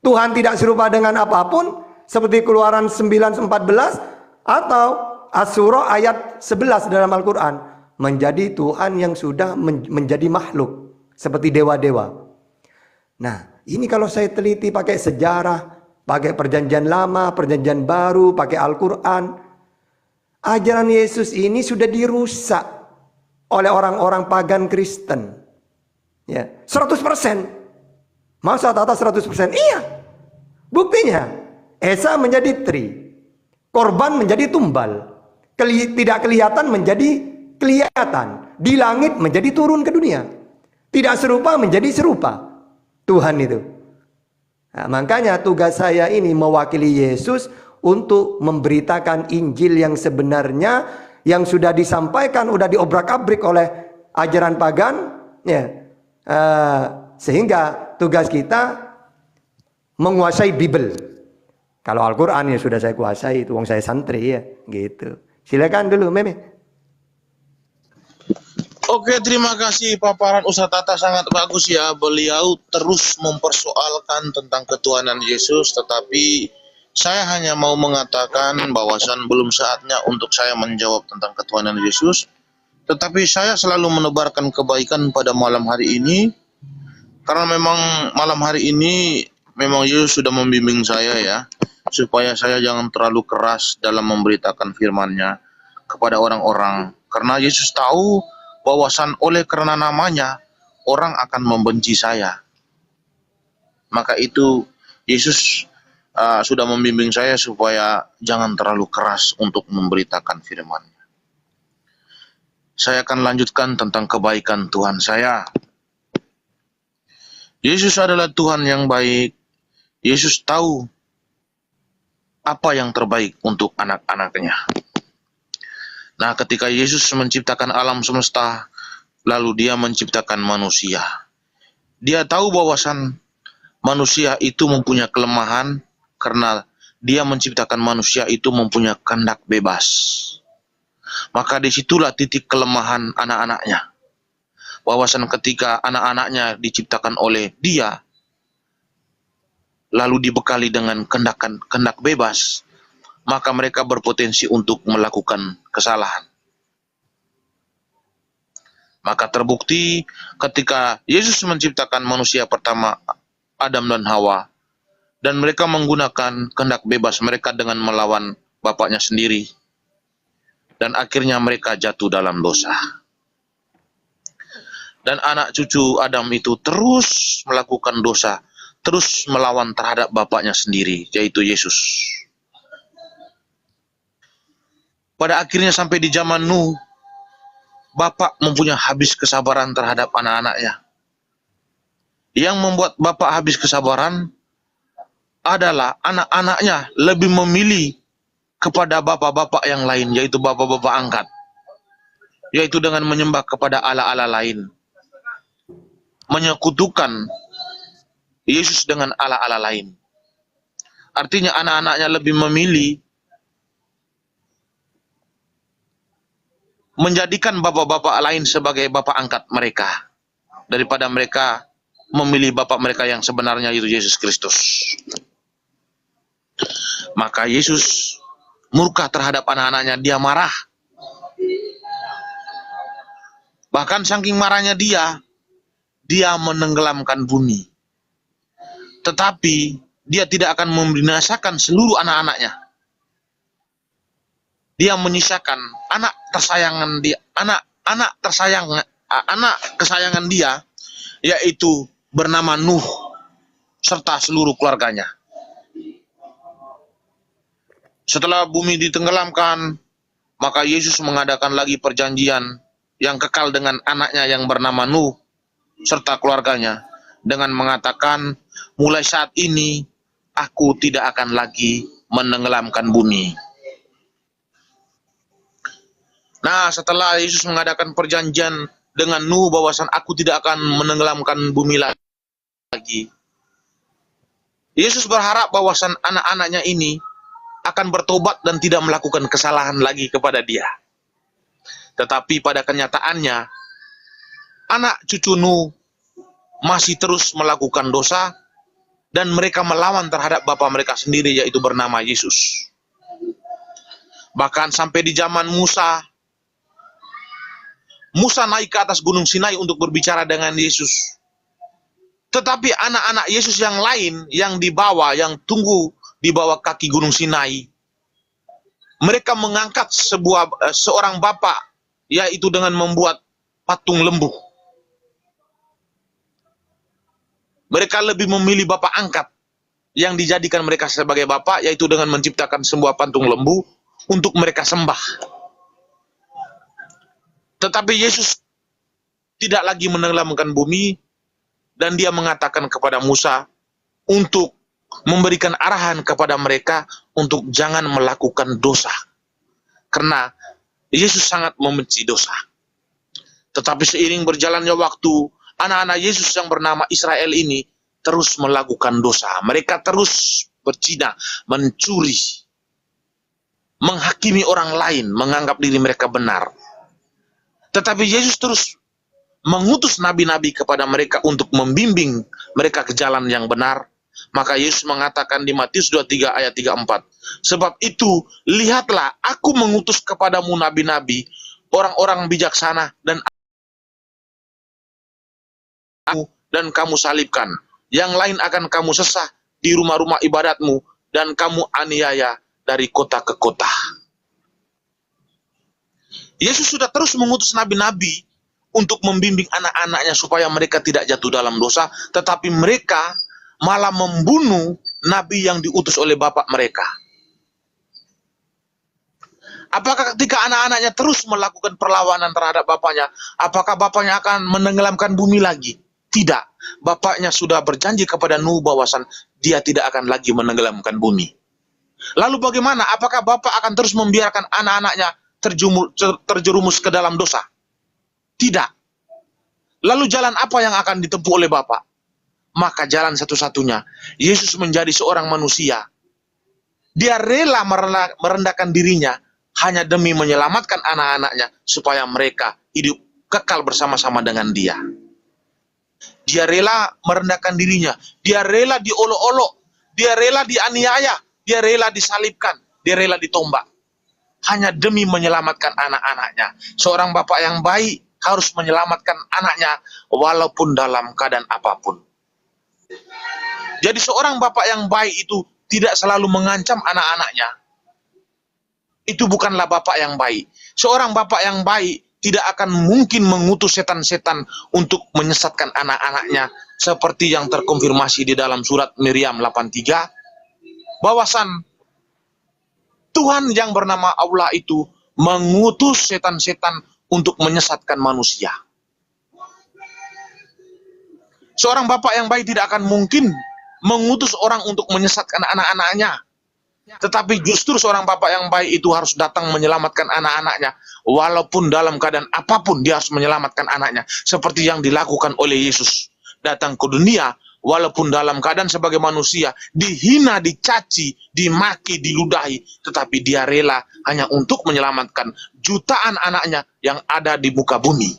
Tuhan tidak serupa dengan apapun seperti Keluaran 9:14 atau As-Surah ayat 11 dalam Al-Quran, menjadi Tuhan yang sudah menjadi makhluk seperti dewa-dewa. Nah, ini kalau saya teliti pakai sejarah, pakai perjanjian lama, perjanjian baru, pakai Al-Quran, ajaran Yesus ini sudah dirusak oleh orang-orang pagan Kristen. Ya, 100%. Masa Tata 100%? Iya. Buktinya, Esa menjadi tri. Korban menjadi tumbal. Tidak kelihatan menjadi kelihatan. Di langit menjadi turun ke dunia. Tidak serupa menjadi serupa. Tuhan itu. Nah, makanya tugas saya ini mewakili Yesus untuk memberitakan Injil yang sebenarnya, yang sudah disampaikan, sudah diobrak-abrik oleh ajaran pagan, ya. Sehingga tugas kita menguasai Bible. Kalau Al-Quran ya sudah saya kuasai, itu wong saya santri ya, gitu. Silakan dulu, Meme. Oke, terima kasih paparan Ustaz Tata, sangat bagus ya. Beliau terus mempersoalkan tentang ketuhanan Yesus, tetapi saya hanya mau mengatakan bahwasan belum saatnya untuk saya menjawab tentang ketuhanan Yesus. Tetapi saya selalu menebarkan kebaikan pada malam hari ini, karena memang malam hari ini memang Yesus sudah membimbing saya ya, supaya saya jangan terlalu keras dalam memberitakan firman-Nya kepada orang-orang. Karena Yesus tahu bahwasan oleh karena namanya orang akan membenci saya. Maka itu Yesus sudah membimbing saya supaya jangan terlalu keras untuk memberitakan firman-Nya. Saya akan lanjutkan tentang kebaikan Tuhan saya. Yesus adalah Tuhan yang baik. Yesus tahu apa yang terbaik untuk anak-anaknya. Nah, ketika Yesus menciptakan alam semesta, lalu Dia menciptakan manusia. Dia tahu bahwasan manusia itu mempunyai kelemahan karena Dia menciptakan manusia itu mempunyai kehendak bebas. Maka disitulah titik kelemahan anak-anaknya. Bahwasan ketika anak-anaknya diciptakan oleh Dia, lalu dibekali dengan kehendak bebas, maka mereka berpotensi untuk melakukan kesalahan. Maka terbukti ketika Yesus menciptakan manusia pertama, Adam dan Hawa, dan mereka menggunakan kehendak bebas mereka dengan melawan bapaknya sendiri, dan akhirnya mereka jatuh dalam dosa. Dan anak cucu Adam itu terus melakukan dosa, terus melawan terhadap bapaknya sendiri, yaitu Yesus. Pada akhirnya sampai di zaman Nuh, bapak mempunyai habis kesabaran terhadap anak-anaknya. Yang membuat bapak habis kesabaran adalah anak-anaknya lebih memilih kepada bapak-bapak yang lain, yaitu bapak-bapak angkat, yaitu dengan menyembah kepada Allah-Allah lain, menyekutukan Yesus dengan Allah-Allah lain. Artinya anak-anaknya lebih memilih menjadikan bapak-bapak lain sebagai bapak angkat mereka, daripada mereka memilih bapak mereka yang sebenarnya, yaitu Yesus Kristus. Maka Yesus murka terhadap anak-anaknya, dia marah. Bahkan saking marahnya dia menenggelamkan bumi. Tetapi dia tidak akan membinasakan seluruh anak-anaknya. Dia menyisakan anak kesayangan dia, yaitu bernama Nuh serta seluruh keluarganya. Setelah bumi ditenggelamkan, maka Yesus mengadakan lagi perjanjian yang kekal dengan anaknya yang bernama Nuh serta keluarganya, dengan mengatakan, mulai saat ini aku tidak akan lagi menenggelamkan bumi. Nah, setelah Yesus mengadakan perjanjian dengan Nuh bahwasan aku tidak akan menenggelamkan bumi lagi, Yesus berharap bahwasan anak-anaknya ini akan bertobat dan tidak melakukan kesalahan lagi kepada dia. Tetapi pada kenyataannya, anak cucu Nuh masih terus melakukan dosa, dan mereka melawan terhadap bapa mereka sendiri, yaitu bernama Yesus. Bahkan sampai di zaman Musa naik ke atas gunung Sinai untuk berbicara dengan Yesus. Tetapi anak-anak Yesus yang lain yang tunggu di bawah kaki gunung Sinai, mereka mengangkat seorang bapak, yaitu dengan membuat patung lembu. Mereka lebih memilih bapak angkat yang dijadikan mereka sebagai bapak, yaitu dengan menciptakan sebuah patung lembu untuk mereka sembah. Tetapi Yesus tidak lagi menenggelamkan bumi, dan dia mengatakan kepada Musa untuk memberikan arahan kepada mereka untuk jangan melakukan dosa, karena Yesus sangat membenci dosa. Tetapi seiring berjalannya waktu, anak-anak Yesus yang bernama Israel ini terus melakukan dosa. Mereka terus berzina, mencuri, menghakimi orang lain, menganggap diri mereka benar. Tetapi Yesus terus mengutus nabi-nabi kepada mereka untuk membimbing mereka ke jalan yang benar. Maka Yesus mengatakan di Matius 23 ayat 34, sebab itu lihatlah, aku mengutus kepadamu nabi-nabi, orang-orang bijaksana, dan kamu salibkan. Yang lain akan kamu sesah di rumah-rumah ibadatmu, dan kamu aniaya dari kota ke kota. Yesus sudah terus mengutus nabi-nabi untuk membimbing anak-anaknya supaya mereka tidak jatuh dalam dosa, tetapi mereka malah membunuh nabi yang diutus oleh bapak mereka. Apakah ketika anak-anaknya terus melakukan perlawanan terhadap bapaknya, apakah bapaknya akan menenggelamkan bumi lagi? Tidak. Bapaknya sudah berjanji kepada Nuh bahwasan dia tidak akan lagi menenggelamkan bumi. Lalu bagaimana? Apakah bapak akan terus membiarkan anak-anaknya terjerumus ke dalam dosa? Tidak. Lalu jalan apa yang akan ditempuh oleh bapak? Maka jalan satu-satunya, Yesus menjadi seorang manusia. Dia rela merendahkan dirinya hanya demi menyelamatkan anak-anaknya supaya mereka hidup kekal bersama-sama dengan dia. Dia rela merendahkan dirinya, dia rela diolok-olok, dia rela dianiaya, dia rela disalibkan, dia rela ditombak. Hanya demi menyelamatkan anak-anaknya. Seorang bapak yang baik harus menyelamatkan anaknya walaupun dalam keadaan apapun. Jadi seorang bapak yang baik itu tidak selalu mengancam anak-anaknya. Itu bukanlah bapak yang baik. Seorang bapak yang baik tidak akan mungkin mengutus setan-setan untuk menyesatkan anak-anaknya, seperti yang terkonfirmasi di dalam surat Miriam 83, bahwasan Tuhan yang bernama Allah itu mengutus setan-setan untuk menyesatkan manusia. Seorang bapak yang baik tidak akan mungkin mengutus orang untuk menyesatkan anak-anaknya. Tetapi justru seorang bapak yang baik itu harus datang menyelamatkan anak-anaknya. Walaupun dalam keadaan apapun dia harus menyelamatkan anaknya. Seperti yang dilakukan oleh Yesus. Datang ke dunia walaupun dalam keadaan sebagai manusia. Dihina, dicaci, dimaki, diludahi. Tetapi dia rela hanya untuk menyelamatkan jutaan anaknya yang ada di muka bumi.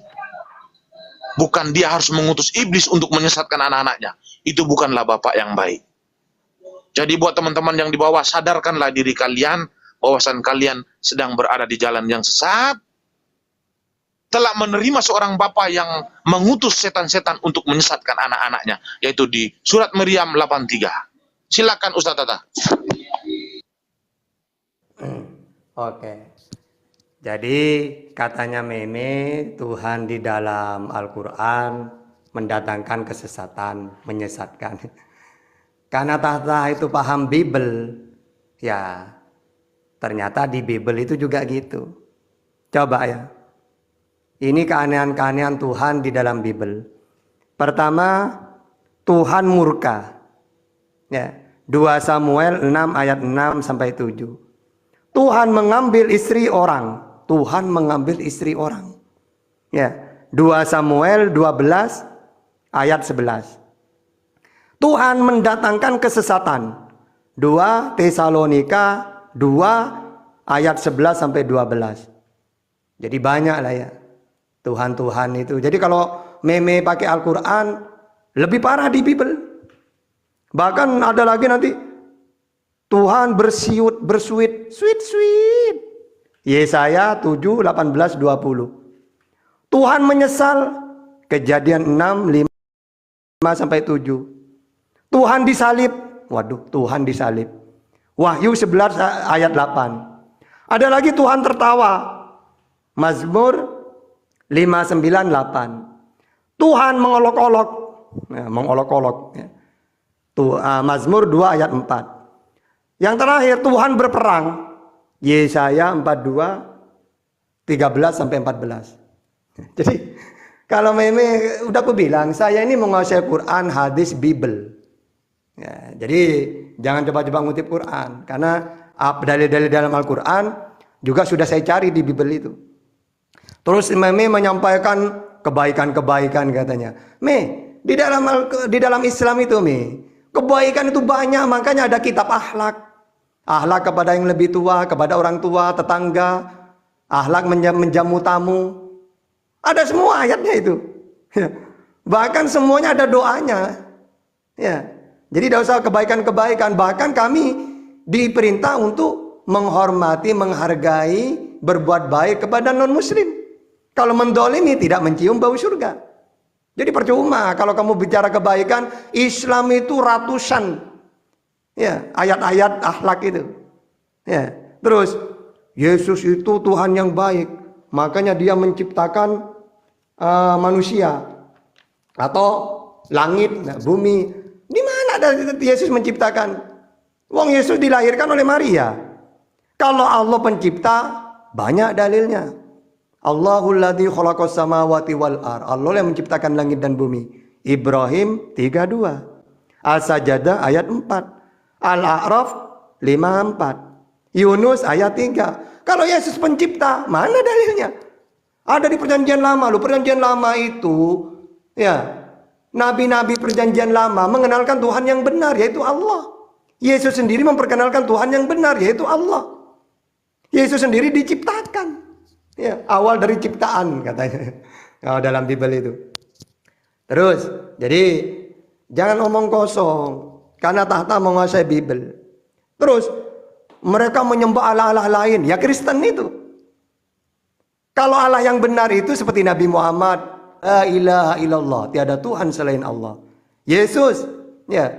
Bukan dia harus mengutus iblis untuk menyesatkan anak-anaknya. Itu bukanlah bapak yang baik. Jadi buat teman-teman yang di bawah, sadarkanlah diri kalian bahwasan kalian sedang berada di jalan yang sesat. Telah menerima seorang bapak yang mengutus setan-setan untuk menyesatkan anak-anaknya, yaitu di surat Miriam 83. Silakan Ustaz Tata. Oke. Jadi katanya Meme, Tuhan di dalam Al-Quran mendatangkan kesesatan, menyesatkan. Karena Tata itu paham Bible, ya ternyata di Bible itu juga gitu. Coba ya, ini keanehan-keanehan Tuhan di dalam Bible. Pertama, Tuhan murka. Ya, 2 Samuel 6 ayat 6 sampai 7. Tuhan mengambil istri orang. Tuhan mengambil istri orang. Ya, 2 Samuel 12 ayat 11. Tuhan mendatangkan kesesatan. 2 Tesalonika 2 ayat 11 sampai 12. Jadi banyak lah ya Tuhan-Tuhan itu. Jadi kalau Meme pakai Al-Quran lebih parah di Bible. Bahkan ada lagi nanti Tuhan bersuit, sweet. Yesaya 7, 18, 20. Tuhan menyesal, Kejadian 6, 5 sampai 7. Tuhan disalib, waduh, Tuhan disalib. Wahyu 11 ayat 8. Ada lagi Tuhan tertawa, Mazmur 5, 9, 8. Tuhan mengolok-olok, ya. Mazmur 2 ayat 4. Yang terakhir Tuhan berperang, Yesaya 42 13 sampai 14. Jadi kalau Meme udah aku bilang, saya ini menguasai Quran, hadis, Bible. Ya, jadi jangan coba-coba ngutip Quran, karena dalil-dalil dalam Al-Quran juga sudah saya cari di Bible itu. Terus Meme menyampaikan kebaikan-kebaikan katanya. Di dalam Islam itu kebaikan itu banyak, makanya ada kitab akhlak. Akhlak kepada yang lebih tua, kepada orang tua, tetangga. Akhlak menjamu tamu. Ada semua ayatnya itu. Bahkan semuanya ada doanya. Ya. Jadi tidak usah kebaikan-kebaikan. Bahkan kami diperintah untuk menghormati, menghargai, berbuat baik kepada non-muslim. Kalau mendolimi tidak mencium bau surga. Jadi percuma kalau kamu bicara kebaikan. Islam itu ratusan ya ayat-ayat akhlak itu. Ya. Terus Yesus itu Tuhan yang baik. Makanya dia menciptakan manusia atau langit, bumi. Di mana ada Yesus menciptakan? Wong Yesus dilahirkan oleh Maria. Kalau Allah pencipta, banyak dalilnya. Allahul ladzi khalaqas samawati wal ard. Allah yang menciptakan langit dan bumi. Ibrahim 32. As-Sajdah ayat 4. Al-A'raf 54. Yunus ayat 3. Kalau Yesus pencipta, mana dalilnya? Ada di perjanjian lama. Perjanjian lama itu ya, nabi-nabi perjanjian lama mengenalkan Tuhan yang benar, yaitu Allah. Yesus sendiri memperkenalkan Tuhan yang benar, yaitu Allah. Yesus sendiri diciptakan. Ya, awal dari ciptaan katanya. Dalam Bible itu. Terus, jadi jangan omong kosong. Karena tahta menguasai Bible. Terus, mereka menyembah Allah-Allah lain. Ya Kristen itu. Kalau Allah yang benar itu seperti Nabi Muhammad. La ilaha illallah. Tiada Tuhan selain Allah. Yesus. Ya.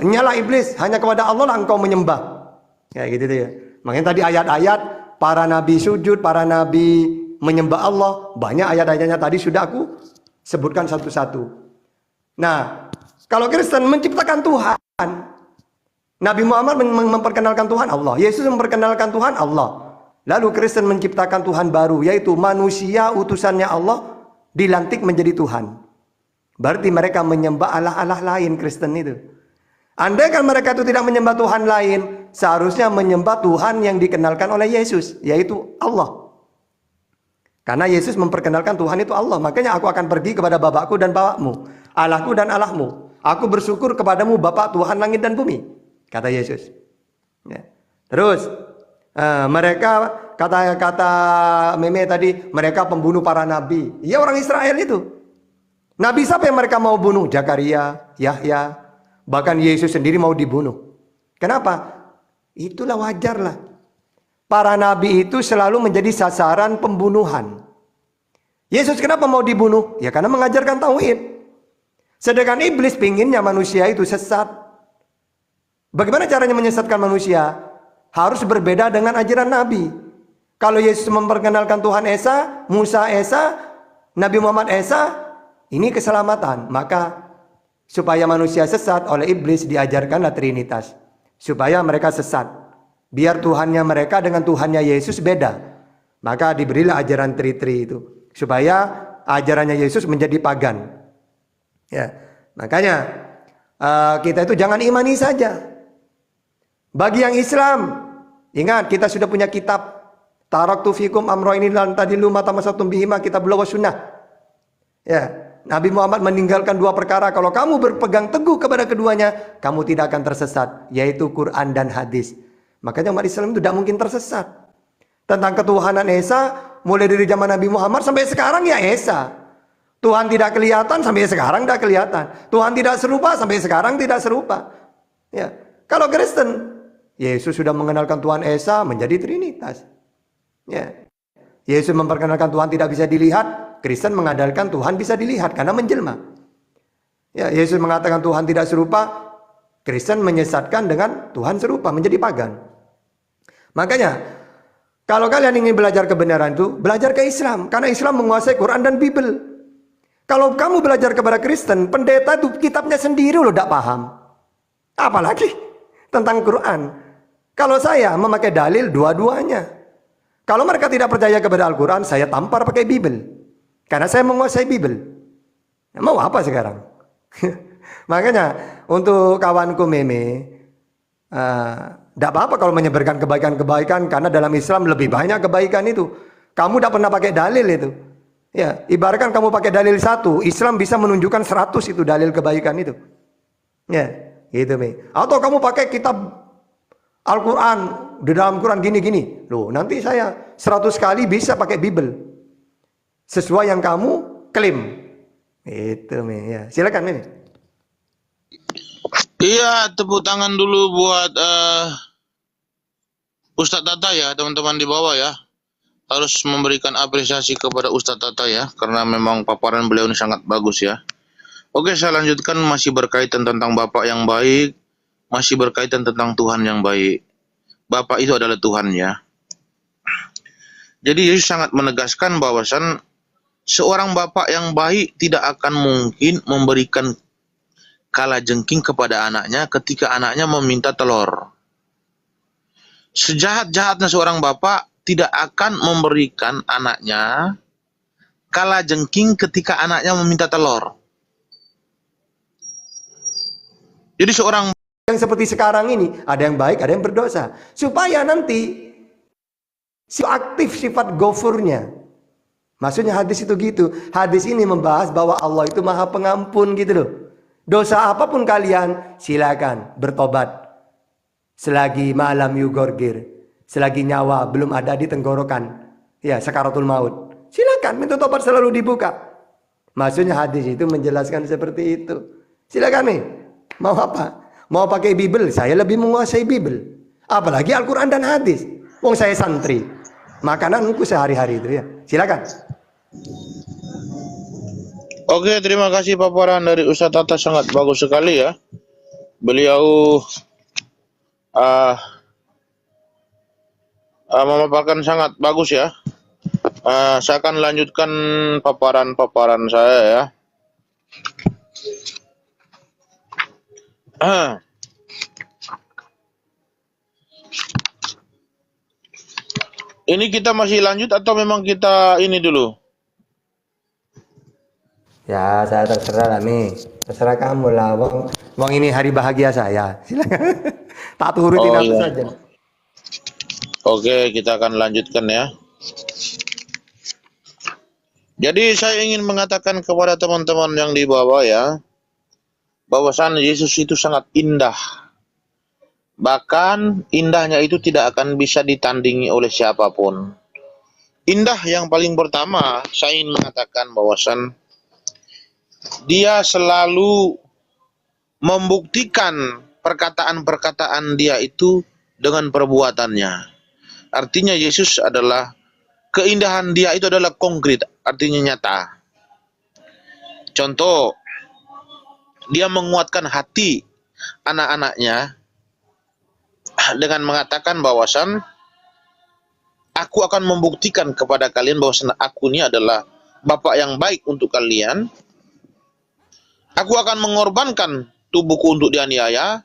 Nyala iblis. Hanya kepada Allah lah engkau menyembah. Ya gitu ya. Makanya tadi ayat-ayat. Para nabi sujud. Para nabi menyembah Allah. Banyak ayat-ayatnya tadi sudah aku sebutkan satu-satu. Nah, kalau Kristen menciptakan Tuhan, Nabi Muhammad memperkenalkan Tuhan Allah, Yesus memperkenalkan Tuhan Allah. Lalu Kristen menciptakan Tuhan baru, yaitu manusia utusannya Allah dilantik menjadi Tuhan. Berarti mereka menyembah Allah-Allah lain, Kristen itu. Andai kan mereka itu tidak menyembah Tuhan lain, seharusnya menyembah Tuhan yang dikenalkan oleh Yesus, yaitu Allah. Karena Yesus memperkenalkan Tuhan itu Allah. Makanya aku akan pergi kepada Bapakku dan Bapakmu, Allahku dan Allahmu. Aku bersyukur kepadamu Bapa Tuhan langit dan bumi, kata Yesus. Ya. Terus mereka kata Meme tadi, mereka pembunuh para nabi. Ya, orang Israel itu. Nabi siapa yang mereka mau bunuh? Zakaria, Yahya, bahkan Yesus sendiri mau dibunuh. Kenapa? Itulah wajarlah. Para nabi itu selalu menjadi sasaran pembunuhan. Yesus kenapa mau dibunuh? Ya karena mengajarkan tauhid. Sedangkan iblis pinginnya manusia itu sesat. Bagaimana caranya menyesatkan manusia? Harus berbeda dengan ajaran nabi. Kalau Yesus memperkenalkan Tuhan Esa, Musa Esa, Nabi Muhammad Esa, ini keselamatan. Maka supaya manusia sesat, oleh iblis diajarkanlah Trinitas. Supaya mereka sesat. Biar Tuhannya mereka dengan Tuhannya Yesus beda. Maka diberilah ajaran Tri-Tri itu. Supaya ajarannya Yesus menjadi pagan. Ya, makanya kita itu jangan imani saja. Bagi yang Islam, ingat kita sudah punya kitab. Taraktu fikum amro'ini lan tadilu ma tamassaktum bihima, kitabullah wa sunnah. Ya. Nabi Muhammad meninggalkan dua perkara. Kalau kamu berpegang teguh kepada keduanya, kamu tidak akan tersesat, yaitu Quran dan hadis. Makanya umat Islam itu tidak mungkin tersesat. Tentang ketuhanan Esa, mulai dari zaman Nabi Muhammad sampai sekarang ya Esa. Tuhan tidak kelihatan sampai sekarang tidak kelihatan. Tuhan tidak serupa sampai sekarang tidak serupa. Ya. Kalau Kristen, Yesus sudah mengenalkan Tuhan Esa menjadi Trinitas. Ya. Yesus memperkenalkan Tuhan tidak bisa dilihat. Kristen mengandalkan Tuhan bisa dilihat karena menjelma. Ya, Yesus mengatakan Tuhan tidak serupa, Kristen menyesatkan dengan Tuhan serupa, menjadi pagan. Makanya, kalau kalian ingin belajar kebenaran itu, belajar ke Islam. Karena Islam menguasai Quran dan Bible. Kalau kamu belajar kepada Kristen, pendeta itu kitabnya sendiri loh tidak paham. Apalagi tentang Quran. Kalau saya memakai dalil dua-duanya. Kalau mereka tidak percaya kepada Al-Quran, saya tampar pakai Bible. Karena saya menguasai Bible. Mau apa sekarang? Makanya untuk kawanku Meme, tidak apa-apa kalau menyebarkan kebaikan-kebaikan. Karena dalam Islam lebih banyak kebaikan itu. Kamu tidak pernah pakai dalil itu. Ya, ibaratkan kamu pakai dalil satu, Islam bisa menunjukkan 100 itu dalil kebaikan itu. Ya, gitu Me. Atau kamu pakai kitab Al-Quran, di dalam Quran gini-gini. Loh, nanti saya 100 kali bisa pakai Bible. Sesuai yang kamu klaim. Itu Me. Ya, silakan Me. Iya, tepuk tangan dulu buat Ustadz Tata ya, teman-teman di bawah ya. Harus memberikan apresiasi kepada Ustadz Tata ya, karena memang paparan beliau ini sangat bagus ya. Oke, saya lanjutkan, masih berkaitan tentang Bapak yang baik, masih berkaitan tentang Tuhan yang baik. Bapak itu adalah Tuhan ya. Jadi Yesus sangat menegaskan bahwasan seorang bapak yang baik tidak akan mungkin memberikan kalajengking kepada anaknya ketika anaknya meminta telur. Sejahat-jahatnya seorang bapak tidak akan memberikan anaknya kalajengking ketika anaknya meminta telur. Jadi seorang yang seperti sekarang ini, ada yang baik, ada yang berdosa. Supaya nanti aktif sifat gofurnya. Maksudnya hadis itu gitu. Hadis ini membahas bahwa Allah itu maha pengampun gitu loh. Dosa apapun kalian, silakan bertobat. Selagi malam yugorgir, selagi nyawa belum ada di tenggorokan, ya sakaratul maut, silakan, pintu tobat selalu dibuka. Maksudnya hadis itu menjelaskan seperti itu. Silakan nih, mau apa? Mau pakai Bible, saya lebih menguasai Bible. Apalagi Al-Quran dan hadis. Wong saya santri, makananku sehari-hari itu ya. Silakan. Oke, terima kasih paparan dari Ustadz Tata, sangat bagus sekali ya. Beliau memaparkan sangat bagus ya. Saya akan lanjutkan paparan-paparan saya ya. Ini kita masih lanjut atau memang kita ini dulu? Ya, saya terserah lah nih. Terserah kamu lah. Wong ini hari bahagia saya. Silakan. Tak turutin Oh apa iya. saja. Oke, kita akan lanjutkan ya. Jadi saya ingin mengatakan kepada teman-teman yang di bawah ya, bahwasan Yesus itu sangat indah. Bahkan indahnya itu tidak akan bisa ditandingi oleh siapapun. Indah yang paling pertama, saya ingin mengatakan bahwasan dia selalu membuktikan perkataan-perkataan dia itu dengan perbuatannya. Artinya Yesus adalah, keindahan dia itu adalah konkret, artinya nyata. Contoh, dia menguatkan hati anak-anaknya dengan mengatakan bahwasan, aku akan membuktikan kepada kalian bahwasan aku ini adalah Bapa yang baik untuk kalian. Aku akan mengorbankan tubuhku untuk dianiaya,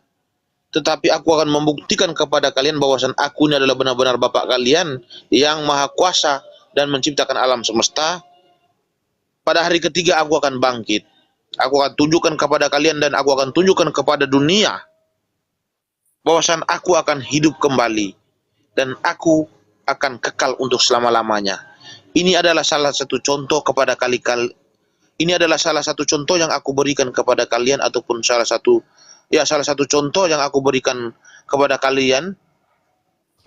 tetapi aku akan membuktikan kepada kalian bahwasan aku ini adalah benar-benar Bapa kalian yang maha kuasa dan menciptakan alam semesta. Pada hari ketiga aku akan bangkit. Aku akan tunjukkan kepada kalian dan aku akan tunjukkan kepada dunia bahwasan aku akan hidup kembali dan aku akan kekal untuk selama-lamanya. Ini adalah salah satu contoh kepada ini adalah salah satu contoh yang aku berikan kepada kalian, ataupun salah satu contoh yang aku berikan kepada kalian,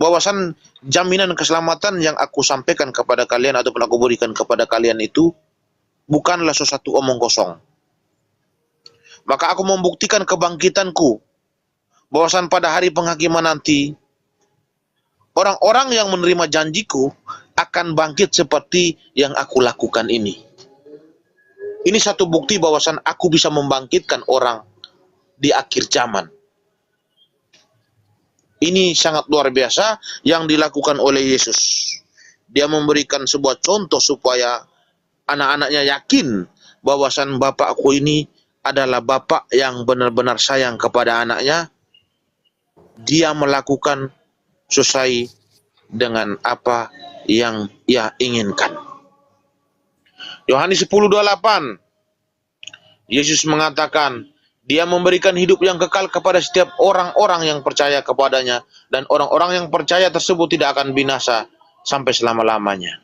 bahwasan jaminan keselamatan yang aku sampaikan kepada kalian ataupun aku berikan kepada kalian itu bukanlah sesuatu omong kosong. Maka aku membuktikan kebangkitanku, bahwasan pada hari penghakiman nanti orang-orang yang menerima janjiku akan bangkit seperti yang aku lakukan ini. Ini satu bukti bahwasan aku bisa membangkitkan orang di akhir zaman. Ini sangat luar biasa yang dilakukan oleh Yesus. Dia memberikan sebuah contoh supaya anak-anaknya yakin bahwasan Bapakku ini adalah Bapak yang benar-benar sayang kepada anaknya. Dia melakukan sesuai dengan apa yang ia inginkan. Yohanes 10:28, Yesus mengatakan, dia memberikan hidup yang kekal kepada setiap orang-orang yang percaya kepadanya, dan orang-orang yang percaya tersebut tidak akan binasa sampai selama-lamanya.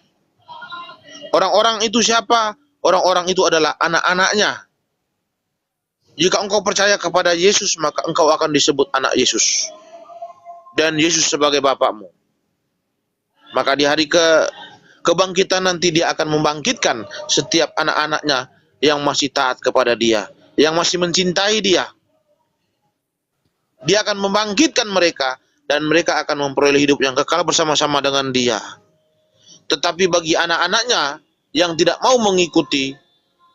Orang-orang itu siapa? Orang-orang itu adalah anak-anaknya. Jika engkau percaya kepada Yesus, maka engkau akan disebut anak Yesus. Dan Yesus sebagai Bapakmu. Maka di hari kebangkitan nanti dia akan membangkitkan setiap anak-anaknya yang masih taat kepada dia, yang masih mencintai dia. Dia akan membangkitkan mereka dan mereka akan memperoleh hidup yang kekal bersama-sama dengan dia. Tetapi bagi anak-anaknya yang tidak mau mengikuti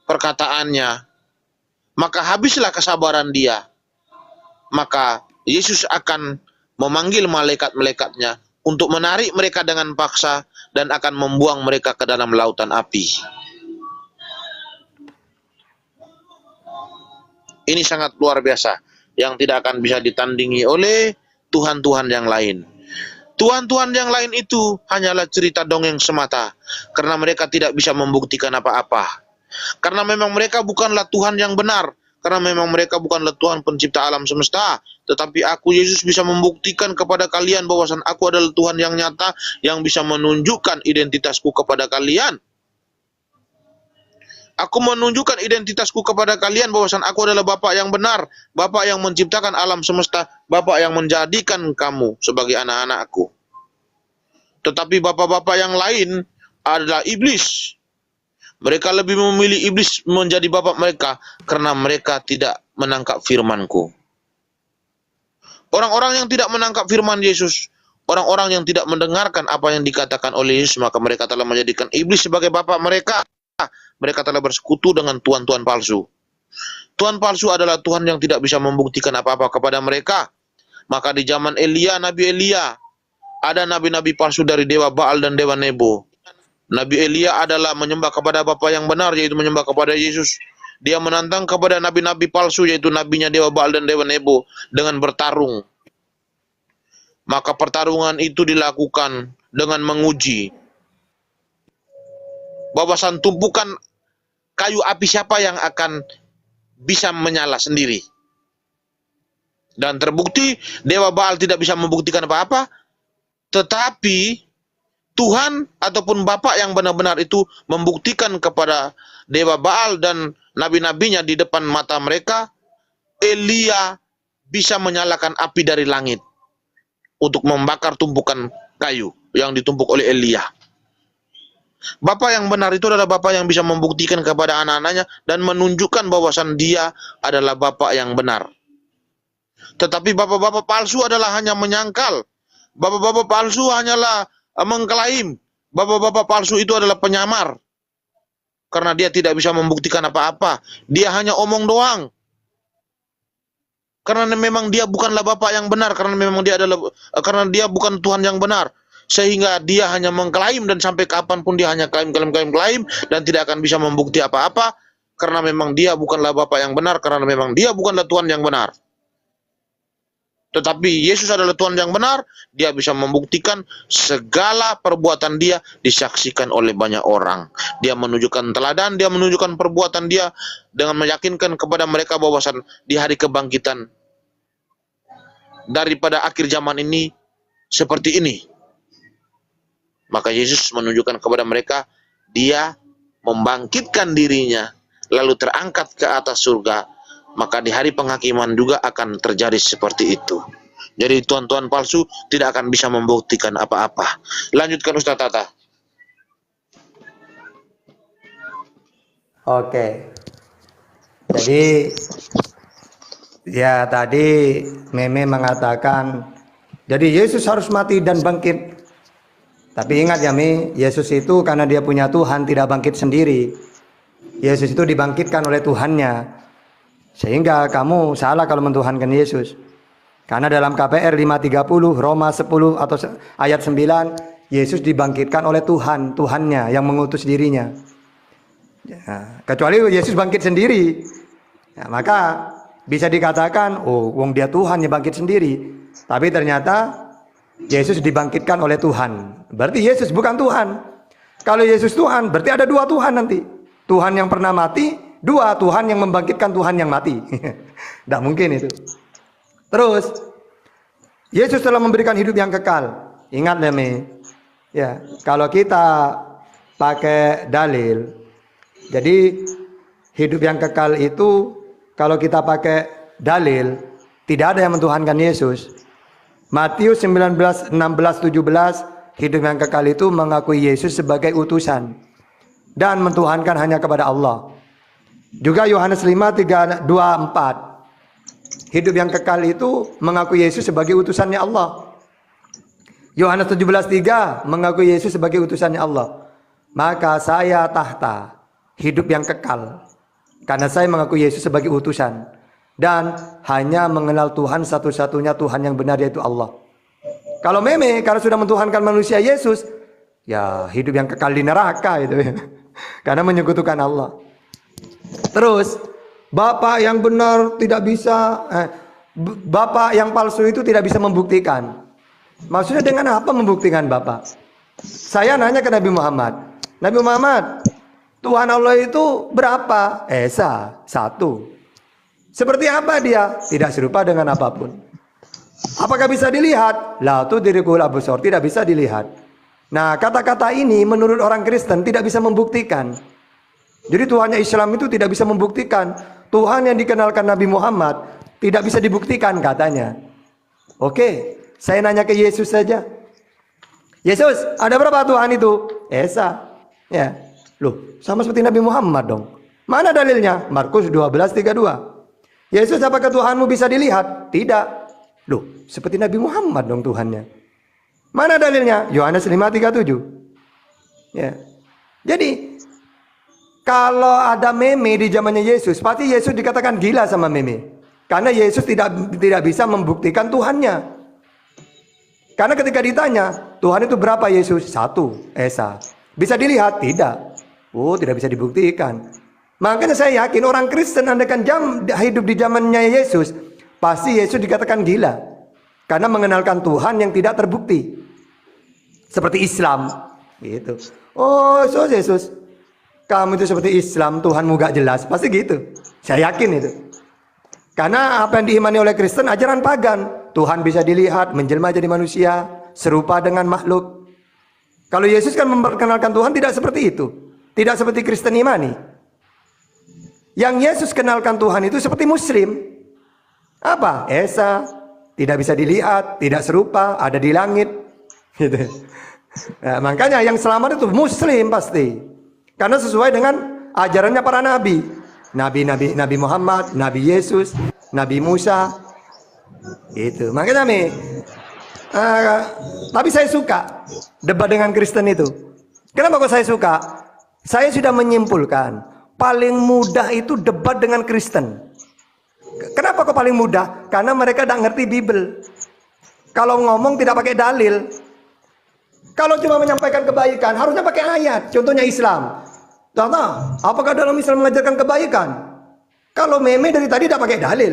perkataannya, maka habislah kesabaran dia. Maka Yesus akan memanggil malaikat-malaikatnya untuk menarik mereka dengan paksa dan akan membuang mereka ke dalam lautan api. Ini sangat luar biasa yang tidak akan bisa ditandingi oleh Tuhan-Tuhan yang lain. Tuhan-Tuhan yang lain itu hanyalah cerita dongeng semata, karena mereka tidak bisa membuktikan apa-apa. Karena memang mereka bukanlah Tuhan yang benar, karena memang mereka bukanlah Tuhan pencipta alam semesta. Tetapi aku, Yesus, bisa membuktikan kepada kalian bahwasan aku adalah Tuhan yang nyata, yang bisa menunjukkan identitasku kepada kalian. Aku menunjukkan identitasku kepada kalian bahwasan aku adalah Bapa yang benar, Bapa yang menciptakan alam semesta, Bapa yang menjadikan kamu sebagai anak-anakku. Tetapi bapa-bapa yang lain adalah iblis. Mereka lebih memilih iblis menjadi bapa mereka karena mereka tidak menangkap firman-Ku. Orang-orang yang tidak menangkap firman Yesus, orang-orang yang tidak mendengarkan apa yang dikatakan oleh Yesus, maka mereka telah menjadikan iblis sebagai bapa mereka. Mereka telah bersekutu dengan tuhan-tuhan palsu. Tuhan palsu adalah Tuhan yang tidak bisa membuktikan apa-apa kepada mereka. Maka di zaman Elia, Nabi Elia, ada nabi-nabi palsu dari dewa Baal dan dewa Nebo Nabi Elia adalah menyembah kepada bapa yang benar, yaitu menyembah kepada Yesus. Dia menantang kepada nabi-nabi palsu, yaitu nabinya Dewa Baal dan Dewa Nebo, dengan bertarung. Maka pertarungan itu dilakukan dengan menguji bahwasan tumpukan kayu api siapa yang akan bisa menyala sendiri. Dan terbukti Dewa Baal tidak bisa membuktikan apa-apa, tetapi Tuhan ataupun Bapa yang benar-benar itu membuktikan kepada Dewa Baal dan nabi-nabinya di depan mata mereka, Elia bisa menyalakan api dari langit untuk membakar tumpukan kayu yang ditumpuk oleh Elia. Bapa yang benar itu adalah Bapa yang bisa membuktikan kepada anak-anaknya dan menunjukkan bahwasan dia adalah Bapa yang benar. Tetapi Bapa-Bapa palsu adalah hanya menyangkal. Bapa-Bapa palsu hanyalah mengklaim. Bapa-Bapa palsu itu adalah penyamar. Karena dia tidak bisa membuktikan apa-apa. Dia hanya omong doang. Karena memang dia bukanlah Bapa yang benar, karena dia bukan Tuhan yang benar. Sehingga dia hanya mengklaim, dan sampai kapanpun dia hanya klaim dan tidak akan bisa membukti apa-apa, karena memang dia bukanlah Bapa yang benar, karena memang dia bukanlah Tuhan yang benar. Tetapi Yesus adalah Tuhan yang benar, dia bisa membuktikan segala perbuatan dia disaksikan oleh banyak orang. Dia menunjukkan teladan, dia menunjukkan perbuatan dia dengan meyakinkan kepada mereka bahwasan di hari kebangkitan daripada akhir zaman ini seperti ini. Maka Yesus menunjukkan kepada mereka, dia membangkitkan dirinya, lalu terangkat ke atas surga. Maka di hari penghakiman juga akan terjadi seperti itu. Jadi tuhan-tuhan palsu tidak akan bisa membuktikan apa-apa. Lanjutkan Ustaz Tata. Oke. Jadi ya tadi Meme mengatakan, jadi Yesus harus mati dan bangkit. Tapi ingat ya Mi, Yesus itu karena dia punya Tuhan tidak bangkit sendiri. Yesus itu dibangkitkan oleh Tuhannya. Sehingga kamu salah kalau mentuhankan Yesus. Karena dalam KPR 5:30, Roma 10 atau ayat 9, Yesus dibangkitkan oleh Tuhan, Tuhannya yang mengutus dirinya. Ya, kecuali Yesus bangkit sendiri, ya, maka bisa dikatakan, oh, wong dia Tuhan yang bangkit sendiri. Tapi ternyata Yesus dibangkitkan oleh Tuhan. Berarti Yesus bukan Tuhan. Kalau Yesus Tuhan, berarti ada dua Tuhan nanti. Tuhan yang pernah mati, dua Tuhan yang membangkitkan Tuhan yang mati. Tidak mungkin itu. Terus Yesus telah memberikan hidup yang kekal. Ingat ya Mi, ya, kalau kita pakai dalil, jadi hidup yang kekal itu kalau kita pakai dalil, tidak ada yang mentuhankan Yesus. Matius 19, 16, 17, hidup yang kekal itu mengakui Yesus sebagai utusan dan mentuhankan hanya kepada Allah. Juga Yohanes 5, 3, 2, 4, hidup yang kekal itu mengakui Yesus sebagai utusannya Allah. Yohanes 17:3 mengakui Yesus sebagai utusannya Allah. Maka saya tahta hidup yang kekal, karena saya mengakui Yesus sebagai utusan dan hanya mengenal Tuhan satu-satunya Tuhan yang benar, yaitu Allah. Kalau Meme, kalau sudah mentuhankan manusia Yesus, ya hidup yang kekal di neraka itu ya. Karena menyekutukan Allah. Terus Bapak yang benar tidak bisa, Bapak yang palsu itu tidak bisa membuktikan. Maksudnya dengan apa membuktikan Bapak? Saya nanya ke Nabi Muhammad, Nabi Muhammad, Tuhan Allah itu berapa? Esa, satu. Seperti apa dia? Tidak serupa dengan apapun. Apakah bisa dilihat? La tudrikul absar, tidak bisa dilihat. Nah, kata-kata ini menurut orang Kristen tidak bisa membuktikan. Jadi Tuhannya Islam itu tidak bisa membuktikan. Tuhan yang dikenalkan Nabi Muhammad tidak bisa dibuktikan katanya. Oke, saya nanya ke Yesus saja. Yesus, ada berapa Tuhan itu? Esa. Ya. Loh, sama seperti Nabi Muhammad dong. Mana dalilnya? Markus 12:32. Yesus, apakah Tuhanmu bisa dilihat? Tidak. Loh, seperti Nabi Muhammad dong Tuhannya. Mana dalilnya? Yohanes 5:37. Ya. Jadi kalau ada Meme di zamannya Yesus, pasti Yesus dikatakan gila sama Meme. Karena Yesus tidak bisa membuktikan Tuhannya. Karena ketika ditanya, Tuhan itu berapa Yesus? Satu, Esa. Bisa dilihat? Tidak. Oh, tidak bisa dibuktikan. Makanya saya yakin orang Kristen andaikan hidup di zamannya Yesus, pasti Yesus dikatakan gila. Karena mengenalkan Tuhan yang tidak terbukti. Seperti Islam. Gitu. Oh, so Yesus, kamu itu seperti Islam, Tuhanmu gak jelas. Pasti gitu. Saya yakin itu. Karena apa yang diimani oleh Kristen, ajaran pagan. Tuhan bisa dilihat, menjelma jadi manusia, serupa dengan makhluk. Kalau Yesus kan memperkenalkan Tuhan tidak seperti itu. Tidak seperti Kristen imani. Yang Yesus kenalkan Tuhan itu seperti Muslim. Apa? Esa, tidak bisa dilihat, tidak serupa, ada di langit. Gitu. Nah, makanya yang selamat itu Muslim pasti. Karena sesuai dengan ajarannya para nabi. Nabi Muhammad, Nabi Yesus, Nabi Musa. Itu. Makanya tapi saya suka debat dengan Kristen itu. Kenapa kok saya suka? Saya sudah menyimpulkan paling mudah itu debat dengan Kristen. Kenapa kok paling mudah? Karena mereka tidak ngerti Bible. Kalau ngomong tidak pakai dalil. Kalau cuma menyampaikan kebaikan harusnya pakai ayat. Contohnya Islam. Contoh, apakah dalam Islam mengajarkan kebaikan? Kalau meme dari tadi tidak pakai dalil.